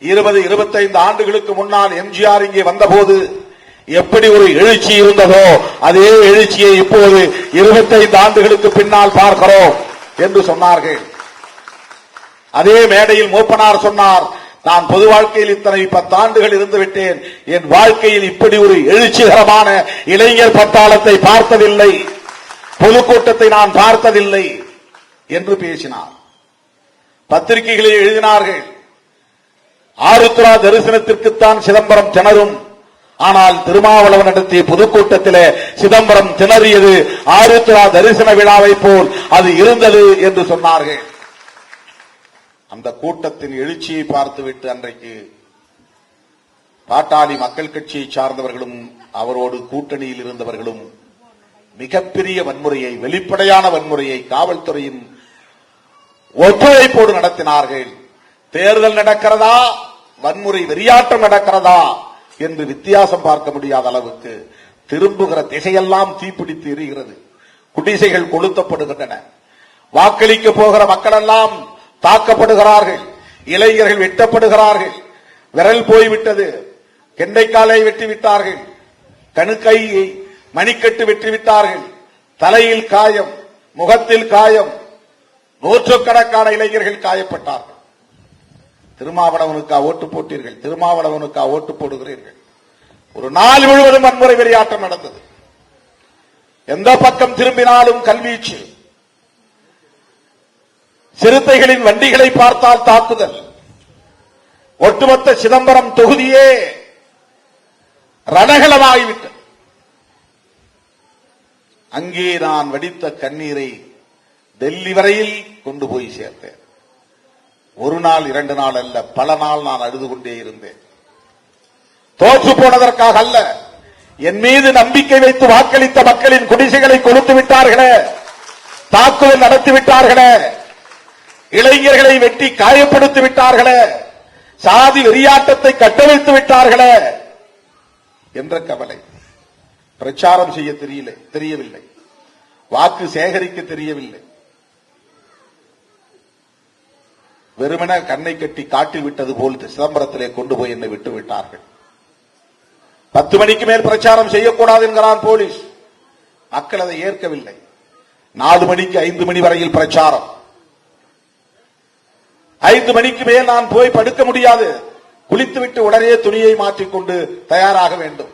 20-25 ஆண்டுகளுக்கு முன்னால் எம்ஜிஆர் இங்கே வந்தபோது எப்படி ஒரு எழுச்சி இருந்ததோ அதே எழுச்சியை இப்போது 25 ஆண்டுகளுக்கு பின்னால் பார்க்கிறோம் என்று சொன்னார்கள். அதே மேடையில் மூப்பனார் சொன்னார், நான் பொது வாழ்க்கையில் இத்தனை 10 ஆண்டுகள் இருந்து விட்டேன், என் வாழ்க்கையில் இப்படி ஒரு எழுச்சிகரமான இளைஞர் பட்டாளத்தை பார்த்ததில்லை, பொதுக்கூட்டத்தை நான் பார்த்ததில்லை என்று பேசினார். பத்திரிகைகளில் எழுதினார்கள், ஆருத்ரா தரிசனத்திற்குத்தான் சிதம்பரம் திணறும், ஆனால் திருமாவளவன் நடத்திய பொதுக்கூட்டத்திலே சிதம்பரம் திணறியது ஆருத்ரா தரிசன விழாவை போல் அது இருந்தது என்று சொன்னார்கள். அந்த கூட்டத்தின் எழுச்சியை பார்த்துவிட்டு அன்றைக்கு பாட்டாளி மக்கள் கட்சியை சார்ந்தவர்களும் அவரோடு கூட்டணியில் இருந்தவர்களும் மிகப்பெரிய வன்முறையை, வெளிப்படையான வன்முறையை காவல்துறையின் ஒத்துழைப்போடு நடத்தினார்கள். தேர்தல் நடக்கிறதா, வன்முறை வெறியாட்டம் நடக்கிறதா என்று வித்தியாசம் பார்க்க முடியாத அளவுக்கு திரும்புகிற திசையெல்லாம் தீப்பிடித்து எரிகிறது, குடிசைகள் கொளுத்தப்படுகின்றன, வாக்களிக்க போகிற மக்கள் எல்லாம் தாக்கப்படுகிறார்கள், இளைஞர்கள் வெட்டப்படுகிறார்கள், விரல் போய்விட்டது, கெண்டைக்காலை வெட்டிவிட்டார்கள், கணுக்கையை மணிக்கட்டு வெட்டிவிட்டார்கள், தலையில் காயம், முகத்தில் காயம், நூற்றுக்கணக்கான இளைஞர்கள் காயப்பட்டார்கள். திருமாவளவனுக்கா ஓட்டு போட்டீர்கள், திருமாவளவனுக்கா ஓட்டு போடுகிறீர்கள். ஒரு நாள் முழுவதும் வன்முறை வெறியாட்டம் நடந்தது. எந்த பக்கம் திரும்பினாலும் கல்வீச்சு, சிறுத்தைகளின் வண்டிகளை பார்த்தால் தாக்குதல், ஒட்டுமொத்த சிதம்பரம் தொகுதியே ரணகளமாகிவிட்டது. அங்கே நான் வடித்த கண்ணீரை டெல்லி வரையில் கொண்டு போய் சேர்த்தேன். ஒரு நாள் 2 நாள் அல்ல, பல நாள் நான் அழுது கொண்டே இருந்தேன். தோற்று போனதற்காக அல்ல, என் மீது நம்பிக்கை வைத்து வாக்களித்த மக்களின் குடிசைகளை கொளுத்து விட்டார்களே, தாக்குதல் நடத்திவிட்டார்களே, இளைஞர்களை வெட்டி காயப்படுத்தி விட்டார்களே, சாதி வெறியாட்டத்தை கட்டவிழ்த்து விட்டார்களே என்ற கவலை. பிரச்சாரம் செய்ய தெரியவில்லை, வாக்கு சேகரிக்க தெரியவில்லை, வெறுமன கண்ணை கட்டி காட்டில் விட்டது போல் சிதம்பரத்திலே கொண்டு போய் என்னை விட்டு விட்டார்கள். 10 மணிக்கு மேல் பிரச்சாரம் செய்யக்கூடாது என்கிறான் போலீஸ். மக்கள் அதை ஏற்கவில்லை. 4 மணிக்கு 5 மணி வரையில் பிரச்சாரம். 5 மணிக்கு மேல் நான் போய் படுக்க முடியாது, குளித்துவிட்டு உடனே துணியை மாற்றிக்கொண்டு தயாராக வேண்டும்.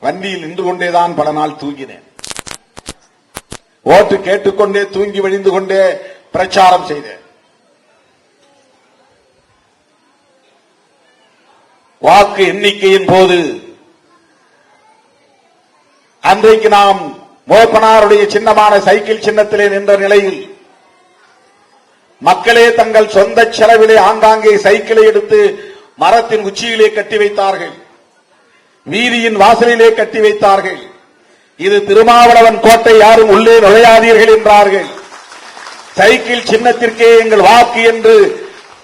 வண்டியில் நின்று கொண்டேதான் பல நாள் தூங்கினேன். ஓட்டு கேட்டுக்கொண்டே தூங்கி வழிந்து கொண்டே பிரச்சாரம் செய்தேன். வாக்கு எண்ணிக்கையின் போது அன்றைக்கு நாம் மூப்பனாருடைய சின்னமான சைக்கிள் சின்னத்திலே நின்ற நிலையில் மக்களே தங்கள் சொந்த செலவிலே ஆங்காங்கே சைக்கிளை எடுத்து மரத்தின் உச்சியிலே கட்டி வைத்தார்கள், வீதியின் வாசலிலே கட்டி வைத்தார்கள். இது திருமாவளவன் கோட்டை, யாரும் உள்ளே நுழையாதீர்கள் என்றார்கள். சைக்கிள் சின்னத்திற்கே எங்கள் வாக்கு என்று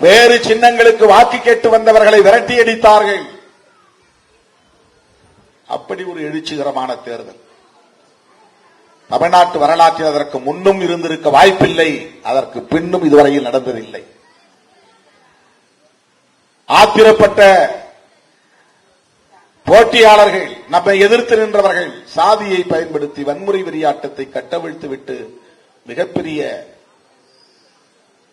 வேறு சின்னங்களுக்கு வாக்கு கேட்டு வந்தவர்களை விரட்டி அடித்தார்கள். அப்படி ஒரு எழுச்சிகரமான தேர்தல் தமிழ்நாட்டு வரலாற்றில் அதற்கு முன்னும் இருந்திருக்க வாய்ப்பில்லை, அதற்கு பின்னும் இதுவரையில் நடந்ததில்லை. ஆத்திரப்பட்ட போட்டியாளர்கள், நம்மை எதிர்த்து நின்றவர்கள் சாதியை பயன்படுத்தி வன்முறை வெறியாட்டத்தை கட்டவிழ்த்து விட்டு மிகப்பெரிய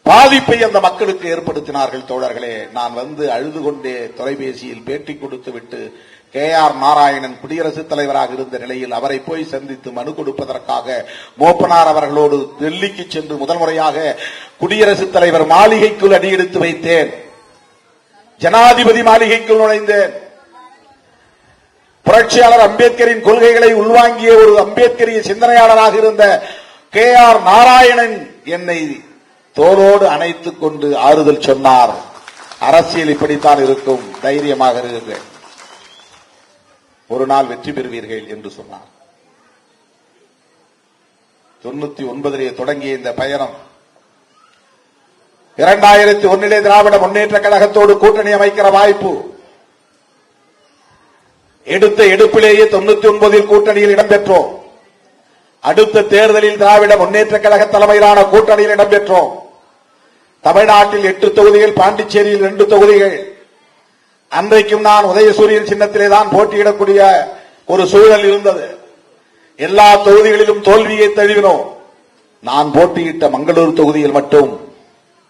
பாதிப்பை அந்த மக்களுக்கு ஏற்படுத்தினார்கள். தோழர்களே, நான் வந்து அழுது கொண்டே தொலைபேசியில் பேட்டி கொடுத்து விட்டு KR நாராயணன் குடியரசுத் தலைவராக இருந்த நிலையில் அவரை போய் சந்தித்து மனு கொடுப்பதற்காக மூப்பனார் அவர்களோடு டெல்லிக்கு சென்று முதல் முறையாக குடியரசுத் தலைவர் மாளிகைக்குள் அடியெடுத்து வைத்தேன். ஜனாதிபதி மாளிகைக்குள் நுழைந்தேன். புரட்சியாளர் அம்பேத்கரின் கொள்கைகளை உள்வாங்கிய ஒரு அம்பேத்கரிய சிந்தனையாளராக இருந்த KR நாராயணன் என்னை தோளோடு அணைத்துக் கொண்டு ஆறுதல் சொன்னார். அரசியல் இப்படித்தான் இருக்கும், தைரியமாக இருங்கள், ஒரு நாள் வெற்றி பெறுவீர்கள் என்று சொன்னார். 99 தொடங்கிய இந்த பயணம் 2001 திராவிட முன்னேற்ற கழகத்தோடு கூட்டணி அமைக்கிற வாய்ப்பு எடுத்த எடுப்பிலேயே 99 கூட்டணியில் இடம்பெற்றோம். அடுத்த தேர்தலில் திராவிட முன்னேற்ற கழக தலைமையிலான கூட்டணியில் இடம்பெற்றோம். தமிழ்நாட்டில் 8 தொகுதிகள், பாண்டிச்சேரியில் 2 தொகுதிகள். அன்றைக்கும் நான் உதயசூரியன் சின்னத்திலே தான் போட்டியிடக்கூடிய ஒரு சூழல் இருந்தது. எல்லா தொகுதிகளிலும் தோல்வியை தழுவினோம். நான் போட்டியிட்ட மங்களூர் தொகுதியில் மட்டும்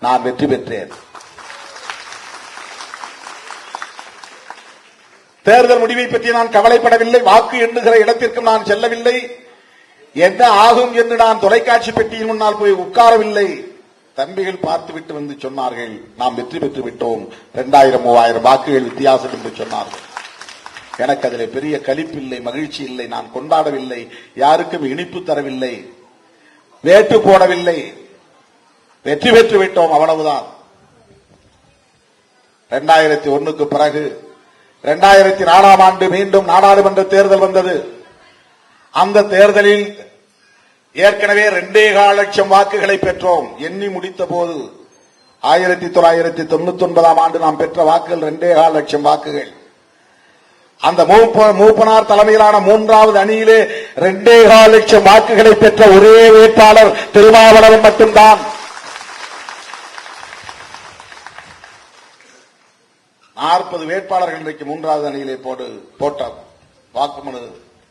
நான் வெற்றி பெற்றேன். தேர்தல் முடிவை பற்றி நான் கவலைப்படவில்லை. வாக்கு எண்ணுகிற இடத்திற்கும் நான் செல்லவில்லை. என்ன ஆகும் என்று நான் தொலைக்காட்சி பெட்டியின் முன்னால் போய் உட்காரவில்லை. தம்பிகள் பார்த்துவிட்டு வந்து சொன்னார்கள், நாம் வெற்றி பெற்று விட்டோம், 2000-3000 வாக்குகள் வித்தியாசம் என்று சொன்னார்கள். எனக்கு அதில் பெரிய களிப்பில்லை, மகிழ்ச்சி இல்லை. நான் கொண்டாடவில்லை, யாருக்கும் இனிப்பு தரவில்லை, வேட்டு போடவில்லை. வெற்றி பெற்று விட்டோம், அவ்வளவுதான். 2001க்கு பிறகு 2004ஆம் ஆண்டு மீண்டும் நாடாளுமன்ற தேர்தல் வந்தது. அந்த தேர்தலில் ஏற்கனவே 2.25 லட்சம் வாக்குகளை பெற்றோம். எண்ணி முடித்த போது 1999ஆம் ஆண்டு நாம் பெற்ற வாக்குகள் 2.25 லட்சம் வாக்குகள். அந்த மூப்பனார் தலைமையிலான 3வது அணியிலே 2.25 லட்சம் வாக்குகளை பெற்ற ஒரே வேட்பாளர் திருமாவளவன் மட்டும்தான். 40 வேட்பாளர்கள் இன்றைக்கு 3வது அணியிலே போட்ட வாக்குமனு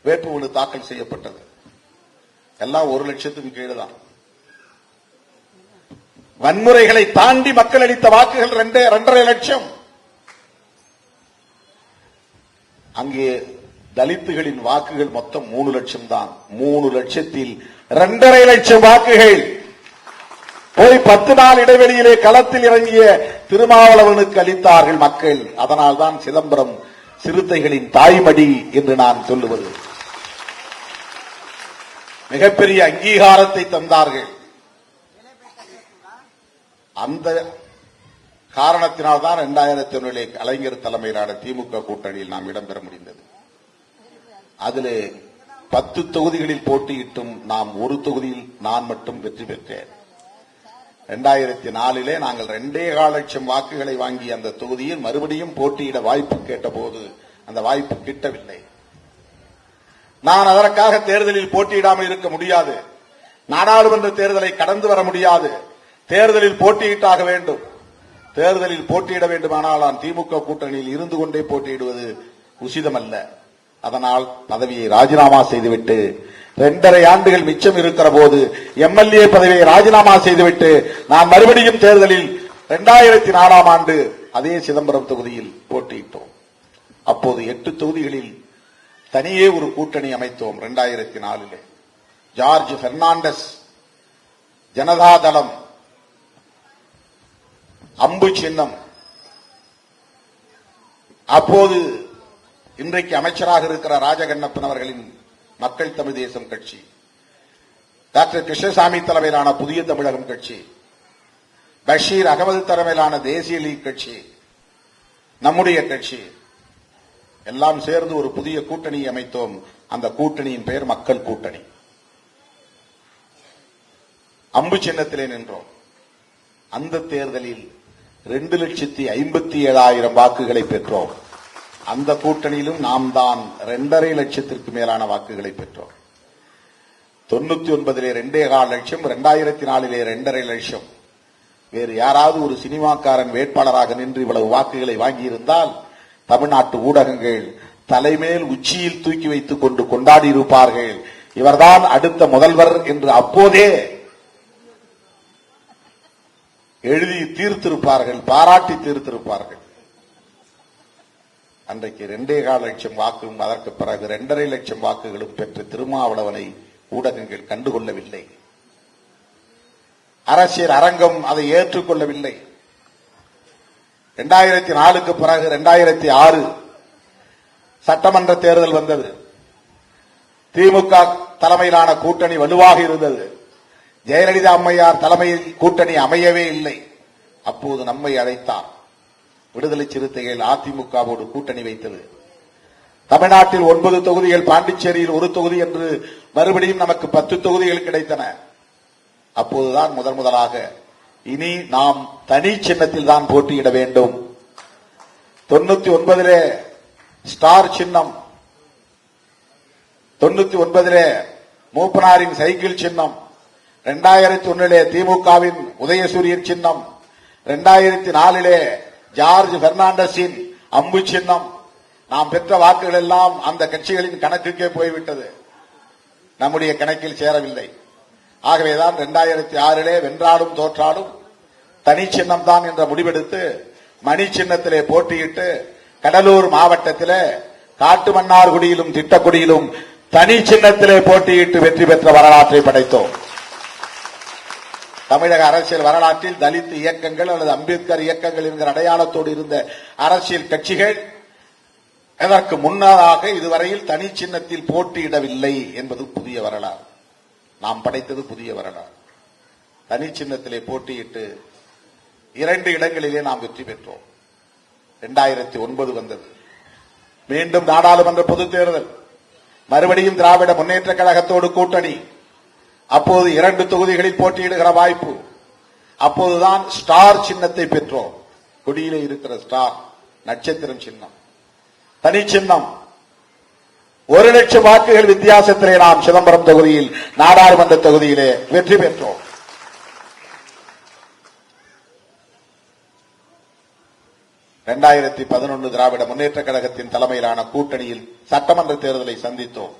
வேட்புமனு தாக்கல் செய்யப்பட்டது. எல்லாம் 1 லட்சத்துக்கு கீழே தான். வன்முறைகளை தாண்டி மக்கள் அளித்த வாக்குகள் 2.5 லட்சம். அங்கே தலித்துகளின் வாக்குகள் மொத்தம் 3 லட்சம் தான். 3 லட்சத்தில் 2.5 லட்சம் வாக்குகள் போய் 10 நாள் இடைவெளியிலே களத்தில் இறங்கிய திருமாவளவனுக்கு அளித்தார்கள் மக்கள். அதனால்தான் சிதம்பரம் சிறுத்தைகளின் தாய்மடி என்று நான் சொல்லுவது. மிகப்பெரிய அங்கீகாரத்தை தந்தார்கள். அந்த காரணத்தினால்தான் 2001 கலைஞர் தலைமையிலான திமுக கூட்டணியில் நாம் இடம்பெற முடிந்தது. அதிலே 10 தொகுதிகளில் போட்டியிட்டும் நாம் ஒரு தொகுதியில் நான் மட்டும் வெற்றி பெற்றேன். 2004 நாங்கள் 2.25 லட்சம் வாக்குகளை வாங்கி அந்த தொகுதியில் மறுபடியும் போட்டியிட வாய்ப்பு கேட்டபோது அந்த வாய்ப்பு கிட்டவில்லை. நான் அதற்காக தேர்தலில் போட்டியிடாமல் இருக்க முடியாது. நாடாளுமன்ற தேர்தலை கடந்து வர முடியாது. தேர்தலில் போட்டியிட்டாக வேண்டும். தேர்தலில் போட்டியிட வேண்டுமானால் நான் திமுக கூட்டணியில் இருந்து கொண்டே போட்டியிடுவது உசிதமல்ல. அதனால் பதவியை ராஜினாமா செய்துவிட்டு 2.5 ஆண்டுகள் மிச்சம் இருக்கிற போது MLA பதவியை ராஜினாமா செய்துவிட்டு நான் மறுபடியும் தேர்தலில் 2004ஆம் ஆண்டு அதே சிதம்பரம் தொகுதியில் போட்டியிட்டோம். அப்போது 8 தொகுதிகளில் தனியே ஒரு கூட்டணி அமைத்தோம். 2004 ஜார்ஜ் பெர்னாண்டஸ், ஜனதாதளம், அம்பு சின்னம். அப்போது இன்றைக்கு அமைச்சராக இருக்கிற ராஜகண்ணப்பன் அவர்களின் மக்கள் தமிழ் தேசம் கட்சி, டாக்டர் கிருஷ்ணசாமி தலைமையிலான புதிய தமிழகம் கட்சி, பஷீர் அகமது தலைமையிலான தேசிய லீக் கட்சி, நம்முடைய கட்சி எல்லாம் சேர்ந்து ஒரு புதிய கூட்டணி அமைத்தோம். அந்த கூட்டணியின் பெயர் மக்கள் கூட்டணி. அம்பு சின்னத்திலே நின்றோம். அந்த தேர்தலில் 2,57,000 வாக்குகளை பெற்றோம். அந்த கூட்டணியிலும் நாம் தான் 2.5 லட்சத்திற்கு மேலான வாக்குகளை பெற்றோம். 99 2.25 லட்சம், 2004 2.5 லட்சம். வேறு யாராவது ஒரு சினிமாக்காரன் வேட்பாளராக நின்று இவ்வளவு வாக்குகளை வாங்கியிருந்தால் தமிழ்நாட்டு ஊடகங்கள் தலைமேல் உச்சியில் தூக்கி வைத்துக் கொண்டு கொண்டாடி இருப்பார்கள். இவர்தான் அடுத்த முதல்வர் என்று அப்போதே எழுதி தீர்த்திருப்பார்கள், பாராட்டி தீர்த்திருப்பார்கள். அன்றைக்கு 2.25 லட்சம் வாக்கும் அதற்கு பிறகு 2.5 லட்சம் வாக்குகளும் பெற்ற திருமாவளவனை ஊடகங்கள் கண்டுகொள்ளவில்லை. அரசியல் அரங்கம் அதை ஏற்றுக்கொள்ளவில்லை. 2004க்கு பிறகு 2006 சட்டமன்ற தேர்தல் வந்தது. திமுக தலைமையிலான கூட்டணி வலுவாக இருந்தது. ஜெயலலிதா அம்மையார் தலைமையில் கூட்டணி அமையவே இல்லை. அப்போது நம்மை அழைத்தார். விடுதலை சிறுத்தைகள் அதிமுகவோடு கூட்டணி வைத்தது. தமிழ்நாட்டில் 9 தொகுதிகள், பாண்டிச்சேரியில் 1 தொகுதி என்று மறுபடியும் நமக்கு 10 தொகுதிகள் கிடைத்தன. அப்போதுதான் முதலாக இனி நாம் தனி சின்னத்தில் தான் போட்டியிட வேண்டும். 99 ஸ்டார் சின்னம், 99 மூப்பனாரின் சைக்கிள் சின்னம், 2001 திமுகவின் உதயசூரியன் சின்னம், 2004 ஜார்ஜ் பெர்னாண்டஸின் அம்பு சின்னம். நாம் பெற்ற வாக்குகள் எல்லாம் அந்த கட்சிகளின் கணக்குக்கே போய்விட்டது, நம்முடைய கணக்கில் சேரவில்லை. ஆகவேதான் 2006 வென்றாலும் தோற்றாலும் தனி சின்னம் தான் என்ற முடிவெடுத்து மணி சின்னத்திலே போட்டியிட்டு கடலூர் மாவட்டத்திலே காட்டுமன்னார்குடியிலும் திட்டக்குடியிலும் தனி சின்னத்திலே போட்டியிட்டு வெற்றி பெற்ற வரலாற்றை படைத்தோம். தமிழக அரசியல் வரலாற்றில் தலித் இயக்கங்கள் அல்லது அம்பேத்கர் இயக்கங்கள் என்கிற அடையாளத்தோடு இருந்த அரசியல் கட்சிகள் அதற்கு முன்னதாக இதுவரையில் தனி சின்னத்தில் போட்டியிடவில்லை என்பது புதிய வரலாறு. நாம் படைத்தது புதிய வரலாறு. தனி சின்னத்திலே போட்டியிட்டு 2 இடங்களிலே நாம் வெற்றி பெற்றோம். 2009 வந்தது. மீண்டும் நாடாளுமன்ற பொதுத் தேர்தல், மறுபடியும் திராவிட முன்னேற்ற கழகத்தோடு கூட்டணி. அப்போது 2 தொகுதிகளில் போட்டியிடுகிற வாய்ப்பு. அப்போதுதான் ஸ்டார் சின்னத்தை பெற்றோம். கொடியிலே இருக்கிற ஸ்டார் நட்சத்திரம் சின்னம், தனி சின்னம். 1 லட்சம் வாக்குகள் வித்தியாசத்திலே நாம் சிதம்பரம் தொகுதியில் நாடாளுமன்ற தொகுதியிலே வெற்றி பெற்றோம். 2011 திராவிட முன்னேற்ற கழகத்தின் தலைமையிலான கூட்டணியில் சட்டமன்ற தேர்தலை சந்தித்தோம்.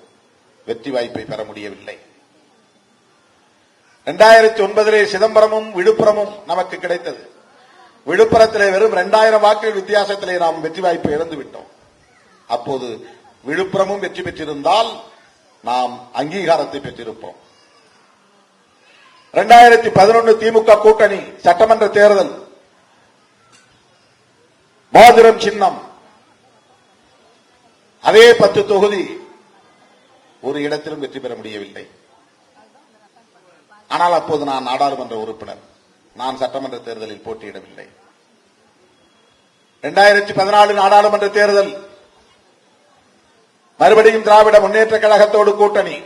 வெற்றி வாய்ப்பை பெற முடியவில்லை. 2009 சிதம்பரமும் விழுப்புரமும் நமக்கு கிடைத்தது. விழுப்புரத்திலே வெறும் 2000 வாக்குகள் வித்தியாசத்திலே நாம் வெற்றி வாய்ப்பை இழந்துவிட்டோம். அப்போது விழுப்புரமும் வெற்றி பெற்றிருந்தால் நாம் அங்கீகாரத்தை பெற்றிருப்போம். 2011 திமுக கூட்டணி சட்டமன்ற தேர்தல், மோதிரம் சின்னம், அதே 10 தொகுதி, ஒரு இடத்திலும் வெற்றி பெற முடியவில்லை. ஆனால் அப்போது நான் நாடாளுமன்ற உறுப்பினர், நான் சட்டமன்ற தேர்தலில் போட்டியிடவில்லை. 2014 நாடாளுமன்ற தேர்தல், மறுபடியும் திராவிட முன்னேற்ற கழகத்தோடு கூட்டணி.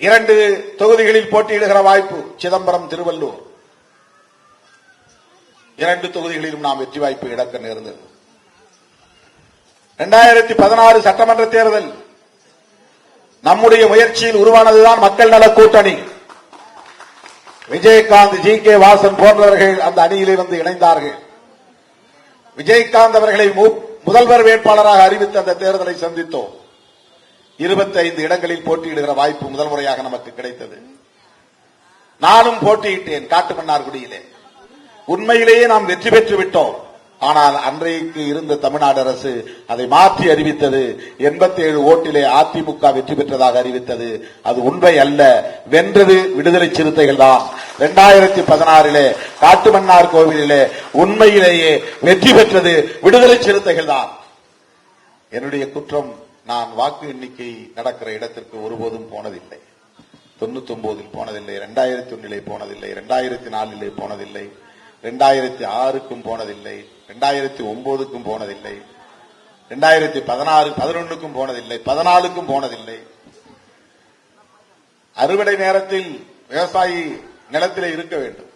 2 தொகுதிகளில் போட்டியிடுகிற வாய்ப்பு, சிதம்பரம், திருவள்ளூர். 2 தொகுதிகளிலும் நாம் வெற்றி வாய்ப்பு இழக்க நேர்ந்தது. 2016 சட்டமன்ற தேர்தல், நம்முடைய முயற்சியில் உருவானதுதான் மக்கள் நல கூட்டணி. விஜயகாந்த், ஜி.கே. வாசன் போன்றவர்கள் அந்த அணியிலே வந்து இணைந்தார்கள். விஜயகாந்த் அவர்களை முதல்வர் வேட்பாளராக அறிவித்த அந்த தேர்தலை சந்தித்தோம். 25 இடங்களில் போட்டியிடுகிற வாய்ப்பு முதல் முறையாக நமக்கு கிடைத்தது. நானும் போட்டியிட்டேன் காட்டுமன்னார்குடியிலே. உண்மையிலேயே நாம் வெற்றி பெற்று விட்டோம். ஆனால் அன்றைக்கு இருந்த தமிழ்நாடு அரசு அதை மாற்றி அறிவித்தது. 87 ஓட்டிலே அதிமுக வெற்றி பெற்றதாக அறிவித்தது. அது உண்மை அல்ல. வென்றது விடுதலை சிறுத்தைகள் தான். 2016 காட்டுமன்னார் கோவிலிலே உண்மையிலேயே வெற்றி பெற்றது விடுதலை சிறுத்தைகள் தான். என்னுடைய குற்றம், நான் வாக்கு எண்ணிக்கை நடக்கிற இடத்திற்கு ஒருபோதும் போனதில்லை. 99 போனதில்லை, 2001 போனதில்லை, 2004 போனதில்லை, 2006 போனதில்லை, 2009 போனதில்லை, 2016, 11 போனதில்லை, 14 போனதில்லை. அறுவடை நேரத்தில் விவசாயி நிலத்திலே இருக்க வேண்டும்.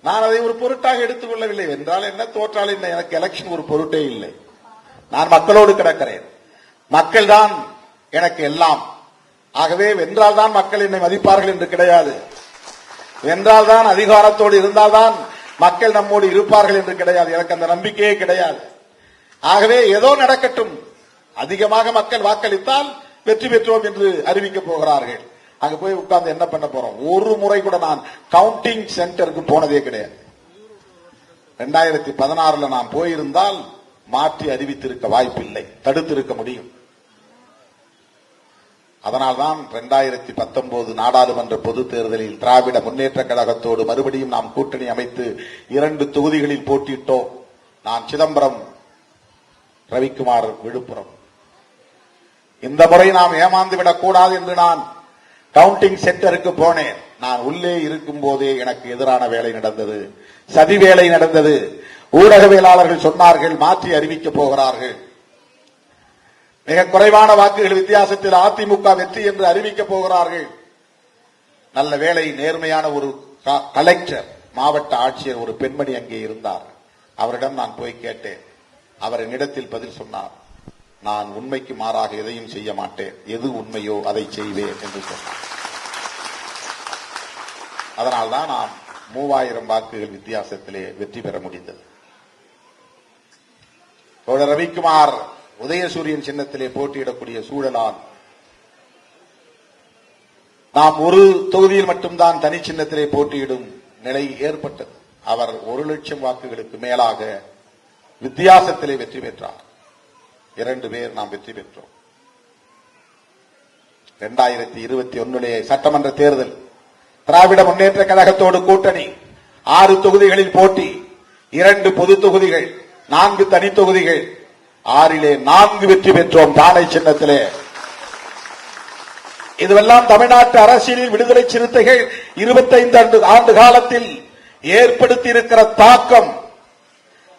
நான் அதை ஒரு பொருட்டாக எடுத்துக் கொள்ளவில்லை. வென்றால் என்ன, தோற்றால் என்ன, எனக்கு எலெக்ஷன் ஒரு பொருட்டே இல்லை. நான் மக்களோடு கிடக்கிறேன். மக்கள் தான் எனக்கு எல்லாம். ஆகவே வென்றால்தான் மக்கள் என்னை மதிப்பார்கள் என்று கிடையாது. வென்றால்தான் அதிகாரத்தோடு இருந்தால்தான் மக்கள் நம்மோடு இருப்பார்கள் என்று கிடையாது. எனக்கு அந்த நம்பிக்கையே கிடையாது. ஆகவே ஏதோ நடக்கட்டும். அதிகமாக மக்கள் வாக்களித்தால் வெற்றி பெற்றோம் என்று அறிவிக்கப் போகிறார்கள். அங்க போய் உட்கார்ந்து என்ன பண்ண போறோம்? ஒரு முறை கூட நான் கவுண்டிங் சென்டருக்கு போனதே கிடையாது. 2016 நான் போயிருந்தால் மாற்றி அறிவித்திருக்க வாய்ப்பில்லை, தடுத்திருக்க முடியும். அதனால்தான் 2019 நாடாளுமன்ற பொதுத் தேர்தலில் திராவிட முன்னேற்ற கழகத்தோடு மறுபடியும் நாம் கூட்டணி அமைத்து 2 தொகுதிகளில் போட்டியிட்டோம். நான் சிதம்பரம், ரவிக்குமார் விழுப்புரம். இந்த முறை நாம் ஏமாந்து விடக்கூடாது என்று நான் கவுண்டிங் சென்டருக்கு போனேன். நான் உள்ளே இருக்கும் போதே எனக்கு எதிரான வேலை நடந்தது, சதி வேலை நடந்தது. ஊடகவியலாளர்கள் சொன்னார்கள் மாற்றி அறிவிக்கப் போகிறார்கள், மிக குறைவான வாக்குகள் வித்தியாசத்தில் அதிமுக வெற்றி என்று அறிவிக்கப் போகிறார்கள். நல்ல வேளை, நேர்மையான ஒரு கலெக்டர், மாவட்ட ஆட்சியர், ஒரு பெண்மணி அங்கே இருந்தார். அவரிடம் நான் போய் கேட்டேன். அவர் என்னிடத்தில் பதில் சொன்னார், நான் உண்மைக்கு மாறாக எதையும் செய்ய மாட்டேன், எது உண்மையோ அதை செய்வேன் என்று சொன்னார். அதனால்தான் நாம் 3000 வாக்குகள் வித்தியாசத்திலே வெற்றி பெற முடிந்தது. தோழர் ரவிக்குமார் உதயசூரியன் சின்னத்திலே போட்டியிடக்கூடிய சூழலால் நாம் ஒரு தொகுதியில் மட்டும்தான் தனி சின்னத்திலே போட்டியிடும் நிலை ஏற்பட்டது. அவர் 1,00,000 வாக்குகளுக்கு மேலாக வித்தியாசத்திலே வெற்றி பெற்றார். 2 பேர் நாம் வெற்றி பெற்றோம். 2021 சட்டமன்ற தேர்தல், திராவிட முன்னேற்ற கழகத்தோடு கூட்டணி, 6 தொகுதிகளில் போட்டி, 2 பொது தொகுதிகள், 4 தனி தொகுதிகள், 6லே 4 வெற்றி பெற்றோம் தானை சின்னத்திலே. இதுவெல்லாம் தமிழ்நாட்டு அரசியலில் விடுதலை சிறுத்தைகள் 25 ஆண்டு காலத்தில் ஏற்படுத்தி இருக்கிற தாக்கம்.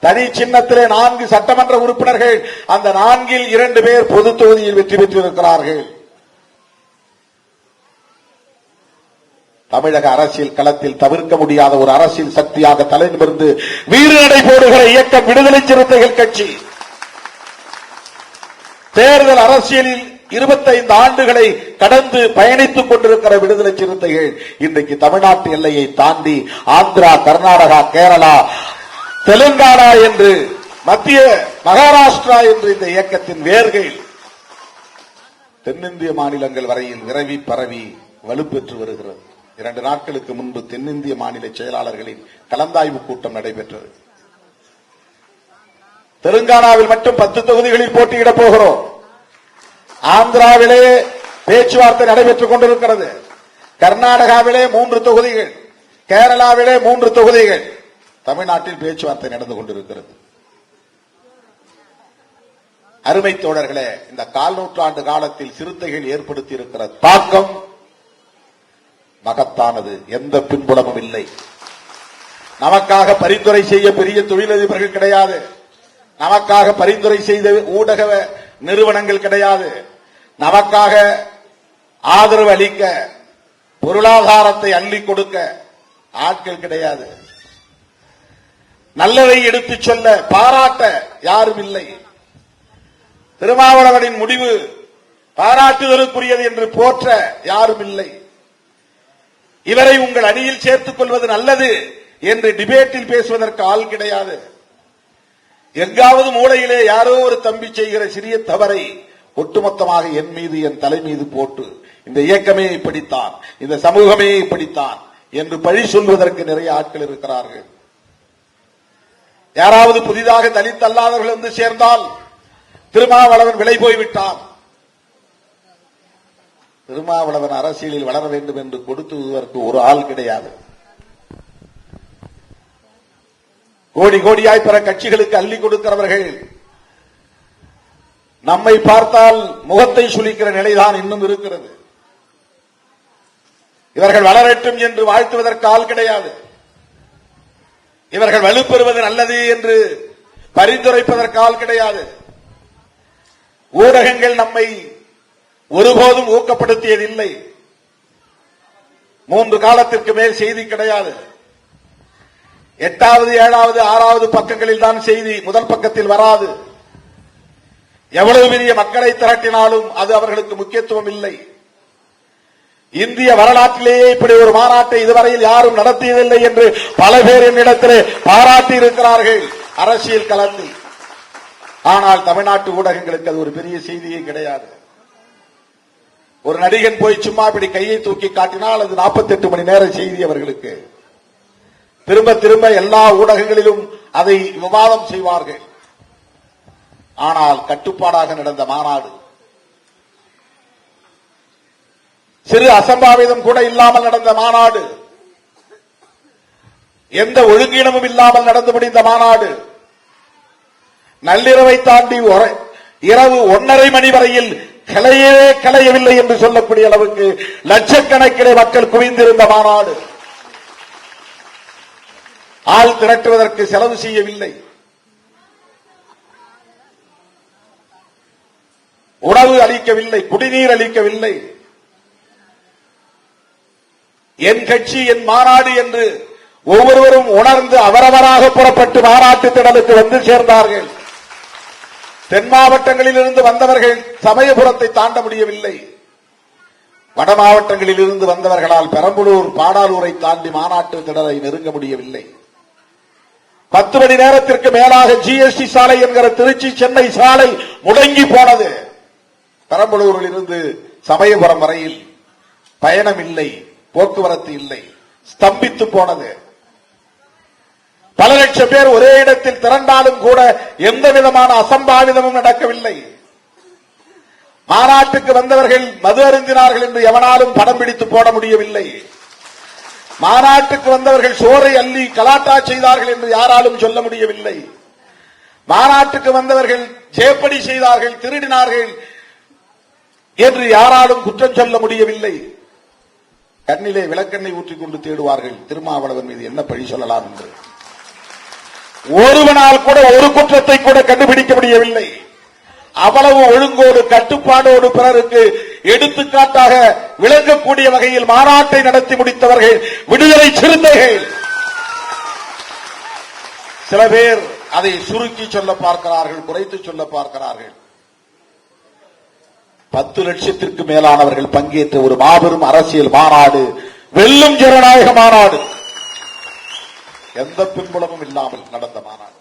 தனி சின்னத்திலே 4 சட்டமன்ற உறுப்பினர்கள், அந்த 4ல் 2 பேர் பொது தொகுதியில் வெற்றி பெற்றிருக்கிறார்கள். தமிழக அரசியல் களத்தில் தவிர்க்க முடியாத ஒரு அரசியல் சக்தியாக தலைநிமிர்ந்து வீறுநடை போடுகிற இயக்கம் விடுதலை சிறுத்தைகள் கட்சி. தேர்தல் அரசியலில் 25 ஆண்டுகளை கடந்து பயணித்துக் கொண்டிருக்கிற விடுதலை சிறுத்தைகள் இன்றைக்கு தமிழ்நாட்டு எல்லையை தாண்டி ஆந்திரா, கர்நாடகா, கேரளா, தெலுங்கானா என்று, மத்திய மகாராஷ்டிரா என்று இந்த இயக்கத்தின் வேர்கள் தென்னிந்திய மாநிலங்கள் வரையில் விரைவி பரவி வலுப்பெற்று வருகிறது. 2 நாட்களுக்கு முன்பு தென்னிந்திய மாநில செயலாளர்களின் கலந்தாய்வு கூட்டம் நடைபெற்றது. தெலுங்கானாவில் மட்டும் 10 தொகுதிகளில் போட்டியிடப் போகிறோம். ஆந்திராவிலே பேச்சுவார்த்தை நடைபெற்றுக் கொண்டிருக்கிறது. கர்நாடகாவிலே 3 தொகுதிகள், கேரளாவிலே 3 தொகுதிகள், தமிழ்நாட்டில் பேச்சுவார்த்தை நடந்து கொண்டிருக்கிறது. அருமை தோழர்களே, இந்த 1/4 நூற்றாண்டு காலத்தில் சிறுத்தைகள் ஏற்படுத்தி இருக்கிற தாக்கம் மகத்தானது. எந்த பின்புலமும் இல்லை. நமக்காக பரிந்துரை செய்ய பெரிய தொழிலதிபர்கள் கிடையாது. நமக்காக பரிந்துரை செய்த ஊடக நிறுவனங்கள் கிடையாது. நமக்காக ஆதரவு அளிக்க, பொருளாதாரத்தை அள்ளி கொடுக்க ஆட்கள் கிடையாது. நல்லதை எடுத்துச் சொல்ல, பாராட்ட யாரும் இல்லை. திருமாவளவனின் முடிவு பாராட்டுதலுக்குரியது என்று போற்ற யாரும் இல்லை. இவரை உங்கள் அணியில் சேர்த்துக் கொள்வது நல்லது என்று டிபேட்டில் பேசுவதற்கு ஆள் கிடையாது. எங்காவது மூலையிலே யாரோ ஒரு தம்பி செய்கிற சிறிய தவறை ஒட்டுமொத்தமாக என் மீது, என் தலை மீது போட்டு இந்த இயக்கமே இப்படித்தான், இந்த சமூகமே இப்படித்தான் என்று பழி சொல்வதற்கு நிறைய ஆட்கள் இருக்கிறார்கள். யாராவது புதிதாக தலித் அல்லாதவர்கள் வந்து சேர்ந்தால் திருமாவளவன் விலை போய்விட்டான், திருமாவளவன் அரசியலில் வளர வேண்டும் என்று கொடுத்துவதற்கு ஒரு ஆள் கிடையாது. கோடி கோடியாய் பிற கட்சிகளுக்கு அள்ளி கொடுக்கிறவர்கள் நம்மை பார்த்தால் முகத்தை சுளிக்கிற நிலைதான் இன்னும் இருக்கிறது. இவர்கள் வளரட்டும் என்று வாழ்த்துவதற்கு ஆள் கிடையாது. இவர்கள் வலுப்பெறுவது நல்லது என்று பரிந்துரைப்பதற்கு ஆள் கிடையாது. ஊடகங்கள் நம்மை ஒருபோதும் ஊக்கப்படுத்தியதில்லை. 3 காலத்திற்கு மேல் செய்தி கிடையாது. 8வது 7வது 6வது பக்கங்களில் தான் செய்தி, முதல் பக்கத்தில் வராது. எவ்வளவு பெரிய மக்களை திரட்டினாலும் அது அவர்களுக்கு முக்கியத்துவம் இல்லை. இந்திய வரலாற்றிலேயே இப்படி ஒரு மாநாட்டை இதுவரையில் யாரும் நடத்தியதில்லை என்று பல பேர் என்னிடத்திலே பாராட்டி இருக்கிறார்கள் அரசியல் களத்தில். ஆனால் தமிழ்நாட்டு ஊடகங்களுக்கு அது ஒரு பெரிய செய்தியே கிடையாது. ஒரு நடிகன் போய் சும்மா இப்படி கையை தூக்கி காட்டினால் அது 48 மணி நேர செய்தி அவர்களுக்கு. திரும்ப திரும்ப எல்லா ஊடகங்களிலும் அதை விவாதம் செய்வார்கள். ஆனால் கட்டுப்பாடாக நடந்த மாநாடு, சிறு அசம்பாவிதம் கூட இல்லாமல் நடந்த மாநாடு, எந்த ஒழுங்கீனமும் இல்லாமல் நடந்து முடிந்த மாநாடு, நள்ளிரவை தாண்டி இரவு 1:30 மணி வரையில் கிளையவே கிளையவில்லை என்று சொல்லக்கூடிய அளவுக்கு லட்சக்கணக்கிலே மக்கள் குவிந்திருந்த மாநாடு. ஆள் திரட்டுவதற்கு செலவு செய்யவில்லை. உணவு அளிக்கவில்லை, குடிநீர் அளிக்கவில்லை. என் கட்சி என் மாநாடு என்று ஒவ்வொருவரும் உணர்ந்து அவரவராக புறப்பட்டு மாநாட்டு திடலுக்கு வந்து சேர்ந்தார்கள். தென் மாவட்டங்களில் இருந்து வந்தவர்கள் சமயபுரத்தை தாண்ட முடியவில்லை. வட மாவட்டங்களில் இருந்து வந்தவர்களால் பெரம்பலூர் பாடாலூரை தாண்டி மாநாட்டு திடலை நெருங்க முடியவில்லை. 10 மணி நேரத்திற்கு மேலாக ஜிஎஸ்டி சாலை என்கிற திருச்சி சென்னை சாலை முடங்கி போனது. பெரம்பலூரில் இருந்து சமயபுரம் வரையில் பயணம் இல்லை, போக்குவரத்து இல்லை, ஸ்தம்பித்து போனது. பல லட்சம் பேர் ஒரே இடத்தில் திரண்டாலும் கூட எந்த விதமான அசம்பாவிதமும் நடக்கவில்லை. மாநாட்டுக்கு வந்தவர்கள் மது அருந்தினார்கள் என்று எவனாலும் படம் பிடித்து போட முடியவில்லை. மாநாட்டுக்கு வந்தவர்கள் சோறை அள்ளி கலாட்டா செய்தார்கள் என்று யாராலும் சொல்ல முடியவில்லை. மாநாட்டுக்கு வந்தவர்கள் ஜேப்படி செய்தார்கள், திருடினார்கள் என்று யாராலும் குற்றம் சொல்ல முடியவில்லை. கண்ணிலே விளக்கெண்ணை ஊற்றிக் கொண்டு தேடுவார்கள் திருமாவளவன் மீது என்ன பழி சொல்லலாம் என்று. ஒருவனால் கூட ஒரு குற்றத்தை கூட கண்டுபிடிக்க முடியவில்லை. அவ்வளவு ஒழுங்கோடு கட்டுப்பாடோடு பிறருக்கு எடுத்துக்காட்டாக விளங்கக்கூடிய வகையில் மாநாட்டை நடத்தி முடித்தவர்கள் விடுதலை சிறுத்தைகள். சில பேர் அதை சுருக்கி சொல்ல பார்க்கிறார்கள், குறைத்து சொல்ல பார்க்கிறார்கள். 10 லட்சத்திற்கு மேலானவர்கள் பங்கேற்ற ஒரு மாபெரும் அரசியல் மாநாடு, வெல்லும் ஜனநாயக மாநாடு, எந்த பின்புலமும் இல்லாமல் நடந்த மாநாடு.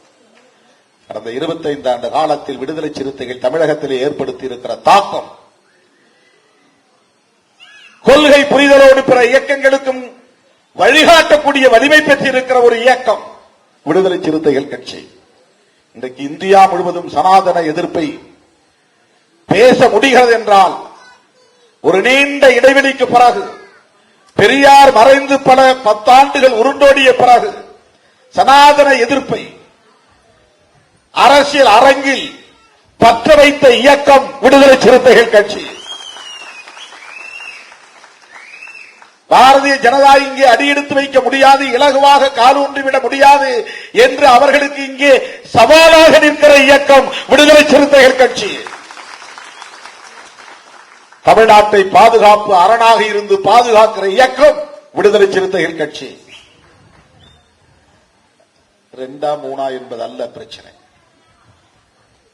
கடந்த 25 ஆண்டு காலத்தில் விடுதலை சிறுத்தைகள் தமிழகத்திலே ஏற்படுத்தி இருக்கிற தாக்கம், கொள்கை புரிதலோடு பிற இயக்கங்களுக்கும் வழிகாட்டக்கூடிய வலிமை பெற்றிருக்கிற ஒரு இயக்கம் விடுதலை சிறுத்தைகள் கட்சி. இன்றைக்கு இந்தியா முழுவதும் சனாதன எதிர்ப்பை பேச முடிகிறது என்றால் ஒரு நீண்ட இடைவெளிக்கு பிறகு, பெரியார் மறைந்து பல 10 ஆண்டுகள் உருண்டோடிய பிறகு சனாதன எதிர்ப்பை அரசியல் அரங்கில் பற்ற வைத்த இயக்கம் விடுதலை சிறுத்தைகள் கட்சி. பாரதிய ஜனதா இங்கே அடியெடுத்து வைக்க முடியாது, இலகுவாக காலூன்றிவிட முடியாது என்று அவர்களுக்கு இங்கே சவாலாக நிற்கிற இயக்கம் விடுதலை சிறுத்தைகள் கட்சி. தமிழ்நாட்டை பாதுகாப்பு அரணாக இருந்து பாதுகாக்கிற இயக்கம் விடுதலை சிறுத்தைகள் கட்சி. 2ஆ 3ஆ என்பது அல்ல பிரச்சனை.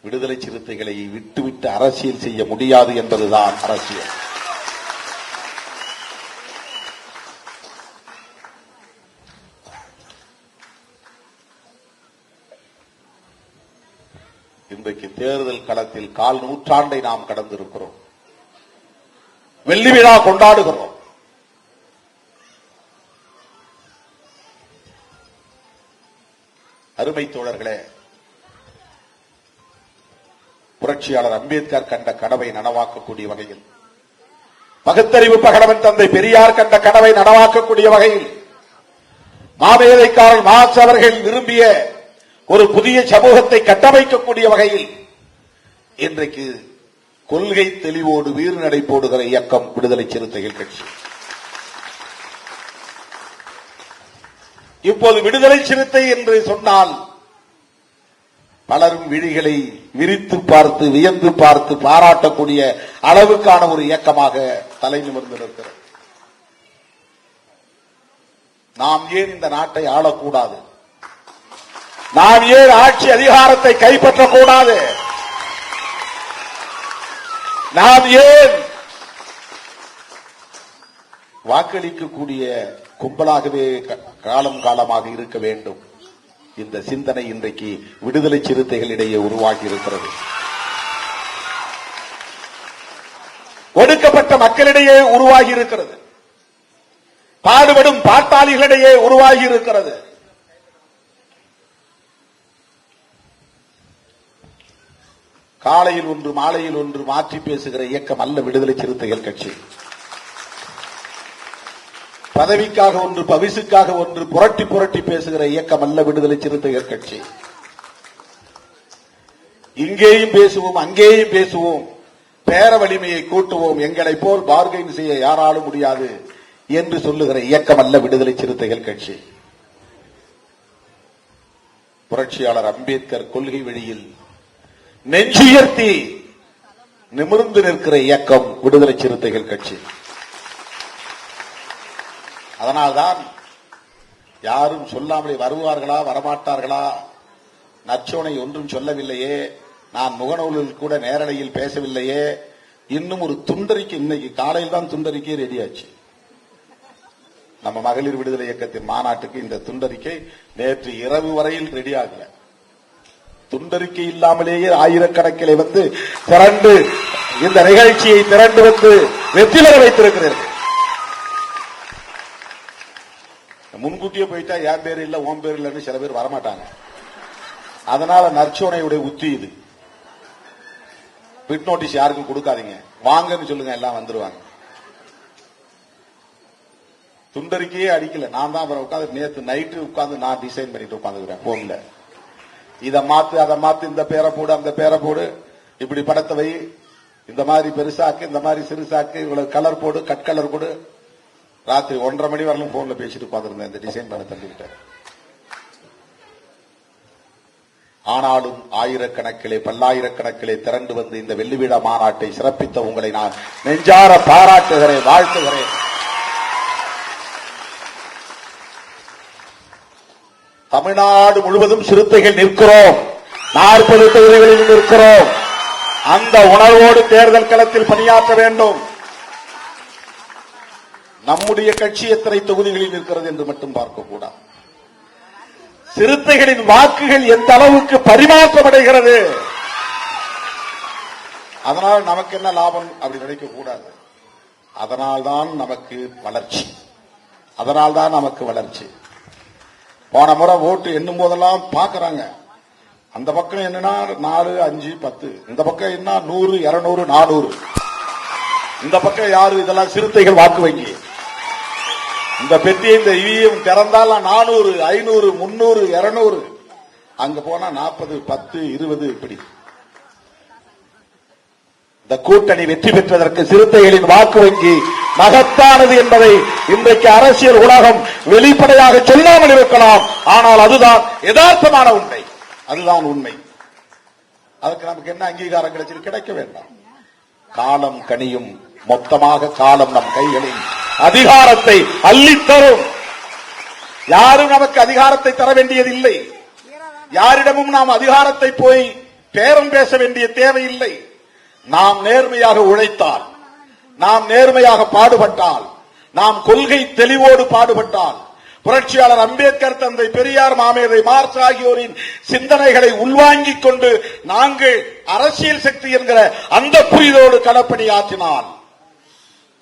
விடுதலை சிறுத்தைகளை விட்டுவிட்டு அரசியல் செய்ய முடியாது என்பதுதான் அரசியல். இன்றைக்கு தேர்தல் களத்தில் 1/4 நூற்றாண்டை நாம் கடந்திருக்கிறோம். வெள்ளி விழா கொண்டாடுகிறோம். அருமை தோழர்களே, புரட்சியாளர் அம்பேத்கர் கண்ட கனவை நனவாக்கக்கூடிய வகையில், பகுத்தறிவு பகலவன் தந்தை பெரியார் கண்ட கனவை நனவாக்கக்கூடிய வகையில், மாமேதைக்காரர் மார்க்ஸ் அவர்கள் விரும்பிய ஒரு புதிய சமூகத்தை கட்டமைக்கக்கூடிய வகையில் இன்றைக்கு கொள்கை தெளிவோடு வீறு நடை போடுகிற இயக்கம் விடுதலை சிறுத்தைகள் கட்சி. இப்போது விடுதலை சிறுத்தை என்று சொன்னால் பலரும் விழிகளை விரித்து பார்த்து வியந்து பார்த்து பாராட்டக்கூடிய அளவுக்கான ஒரு இயக்கமாக தலை நிமிர்ந்து நிற்கிறது. நாம் ஏன் இந்த நாட்டை ஆளக்கூடாது? நாம் ஏன் ஆட்சி அதிகாரத்தை கைப்பற்றக்கூடாது? நாம் ஏன் வாக்களிக்கக்கூடிய கும்பலாகவே காலம் காலமாக இருக்க வேண்டும்? இந்த சிந்தனை இன்றைக்கு விடுதலை சிறுத்தைகளிடையே உருவாகி இருக்கிறது. ஒடுக்கப்பட்ட மக்களிடையே உருவாகி இருக்கிறது. பாடுபடும் பாட்டாளிகளிடையே உருவாகி இருக்கிறது. காலையில் ஒன்று மாலையில் ஒன்று மாற்றி பேசுகிற இயக்கம் அல்ல விடுதலை சிறுத்தைகள் கட்சி. பதவிக்காக ஒன்று பவிசுக்காக ஒன்று புரட்டி புரட்டி பேசுகிற இயக்கம் அல்ல விடுதலை சிறுத்தைகள் கட்சி. இங்கேயும் பேசுவோம் அங்கேயும் பேசுவோம், பேர வலிமையை கூட்டுவோம், எங்களை போல் பார்கெயின் செய்ய யாராலும் முடியாது என்று சொல்லுகிற இயக்கம் அல்ல விடுதலை சிறுத்தைகள் கட்சி. புரட்சியாளர் அம்பேத்கர் கொள்கை வழியில் நெஞ்சுயர்த்தி நிமிர்ந்து நிற்கிற இயக்கம் விடுதலை சிறுத்தைகள் கட்சி. அதனால்தான் யாரும் சொல்லாமலே வருவார்களா வரமாட்டார்களா, நச்சோனை ஒன்றும் சொல்லவில்லையே, நான் முகநூலில் கூட நேரலையில் பேசவில்லையே, இன்னும் ஒரு துண்டறிக்கை இன்னைக்கு காலையில் தான் துண்டறிக்கை ரெடியாச்சு. நம்ம மகளிர் விடுதலை இயக்கத்தின் மாநாட்டுக்கு இந்த துண்டறிக்கை நேற்று இரவு வரையில் ரெடி ஆகல. துண்டறிக்கை இல்லாமலேயே ஆயிரக்கணக்கிலே வந்து திரண்டு இந்த நிகழ்ச்சியை திரண்டு வந்து வெற்றி பெற வைத்திருக்கிறீர்கள். முன்கூட்டியே போயிட்டா என் பேர் இல்ல ஓம் பேர் இல்லன்னு சில பேர் வரமாட்டாங்க. அதனால நற்சோனையுடைய உத்தி இது. பிட் நோட்டீஸ் யாருக்கும் கொடுக்காதீங்க, வாங்கன்னு சொல்லுங்க, எல்லாம் வந்துருவாங்க. துண்டறிக்கையே அடிக்கல, நான் தான் அப்புறம் உட்காந்து நேற்று நைட்டு உட்காந்து நான் டிசைன் பண்ணிட்டு உட்காந்துக்கிறேன் போன்ல. இதை மாத்து அதை மாத்து, இந்த பேரை போடு அந்த பேரை போடு, இப்படி படத்தை வை, இந்த மாதிரி பெருசாக்கு இந்த மாதிரி சிறுசாக்கு, இவ்வளவு கலர் போடு கட் கலர் போடு. ராத்திரி 1:30 மணி வரலும் போன்ல பேசிட்டு உட்கார்ந்திருந்தேன் இந்த டிசைன் பண்ண தள்ளிவிட்டேன். ஆனாலும் ஆயிரக்கணக்கிலே பல்லாயிரக்கணக்கிலே திரண்டு வந்து இந்த வெள்ளி விழா மாநாட்டை சிறப்பித்த உங்களை நான் நெஞ்சார பாராட்டுகிறேன், வாழ்த்துகிறேன். தமிழ்நாடு முழுவதும் சிறுத்தைகள் நிற்கிறோம், 40 தொகுதிகளில் நிற்கிறோம். அந்த உணர்வோடு தேர்தல் களத்தில் பணியாற்ற வேண்டும். நம்முடைய கட்சி எத்தனை தொகுதிகளில் இருக்கிறது என்று மட்டும் பார்க்கக்கூடாது. சிறுத்தைகளின் வாக்குகள் எந்த அளவுக்கு பரிமாற்றம் அடைகிறது, அதனால் நமக்கு என்ன லாபம் அப்படி நினைக்க கூடாது. அதனால்தான் நமக்கு வளர்ச்சி, அதனால்தான் நமக்கு வளர்ச்சி. போன முறை ஓட்டு எண்ணும் போதெல்லாம் பாக்குறாங்க, அந்த பக்கம் என்னன்னா 4, 5, 10, இந்த பக்கம் என்ன 100, 200, 400, இந்த பக்கம் யாரு, இதெல்லாம் சிறுத்தைகள் வாக்கு வங்கி. இந்த பெட்டியை இந்த இவிஎம் திறந்தால் 400, 500, 300, 200, அங்க போனா 40, 10, 20 இப்படி. இந்த கூட்டணி வெற்றி பெற்றதற்கு சிறுத்தைகளின் வாக்கு வங்கி மகத்தானது என்பதை இன்றைக்கு அரசியல் உலகம் வெளிப்படையாக சொல்லாமல் இருக்கலாம். ஆனால் அதுதான் யதார்த்தமான உண்மை, அதுதான் உண்மை. அதுக்கு நமக்கு என்ன அங்கீகாரம் கிடைச்சது? கிடைக்க வேண்டாம். காலம் கனியும், மொத்தமாக காலம் நம் கைகளில் அதிகாரத்தை அள்ளித்தரும். யாரும் நமக்கு அதிகாரத்தை தர வேண்டியதில்லை. யாரிடமும் நாம் அதிகாரத்தை போய் பேரம் பேச வேண்டிய தேவையில்லை. நாம் நேர்மையாக உழைத்தால், நாம் நேர்மையாக பாடுபட்டால், நாம் கொள்கை தெளிவோடு பாடுபட்டால், புரட்சியாளர் அம்பேத்கர், தந்தை பெரியார், மாமேதை மார்க்ஸ் ஆகியோரின் சிந்தனைகளை உள்வாங்கிக் கொண்டு நாங்கள் அரசியல் சக்தி என்கிற அந்த புரிதோடு களப்பணி ஆற்றினால்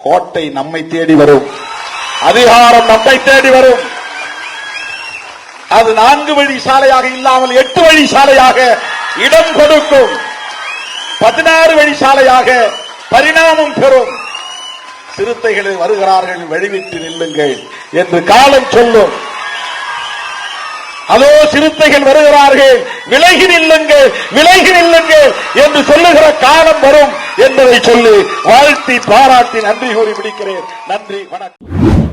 கோட்டை நம்மை தேடி வரும், அதிகாரம் நம்மை தேடி வரும். அது 4 வழி சாலையாக இல்லாமல் 8 வழி சாலையாக இடம் கொடுக்கும், 16 வழி சாலையாக பரிணாமம் பெறும். சிறுத்தைகள் வருகிறார்கள், வழிவிட்டு நில்லுங்கள் என்று காலம் சொல்லும். அதோ சிறுத்தைகள் வருகிறார்கள், விலகி நில்லுங்கள், விலகி நில்லுங்கள் என்று சொல்லுகிற காலம் வரும் என்பதை சொல்லி வாழ்த்தி பாராட்டி நன்றி கூறி முடிக்கிறேன். நன்றி, வணக்கம்.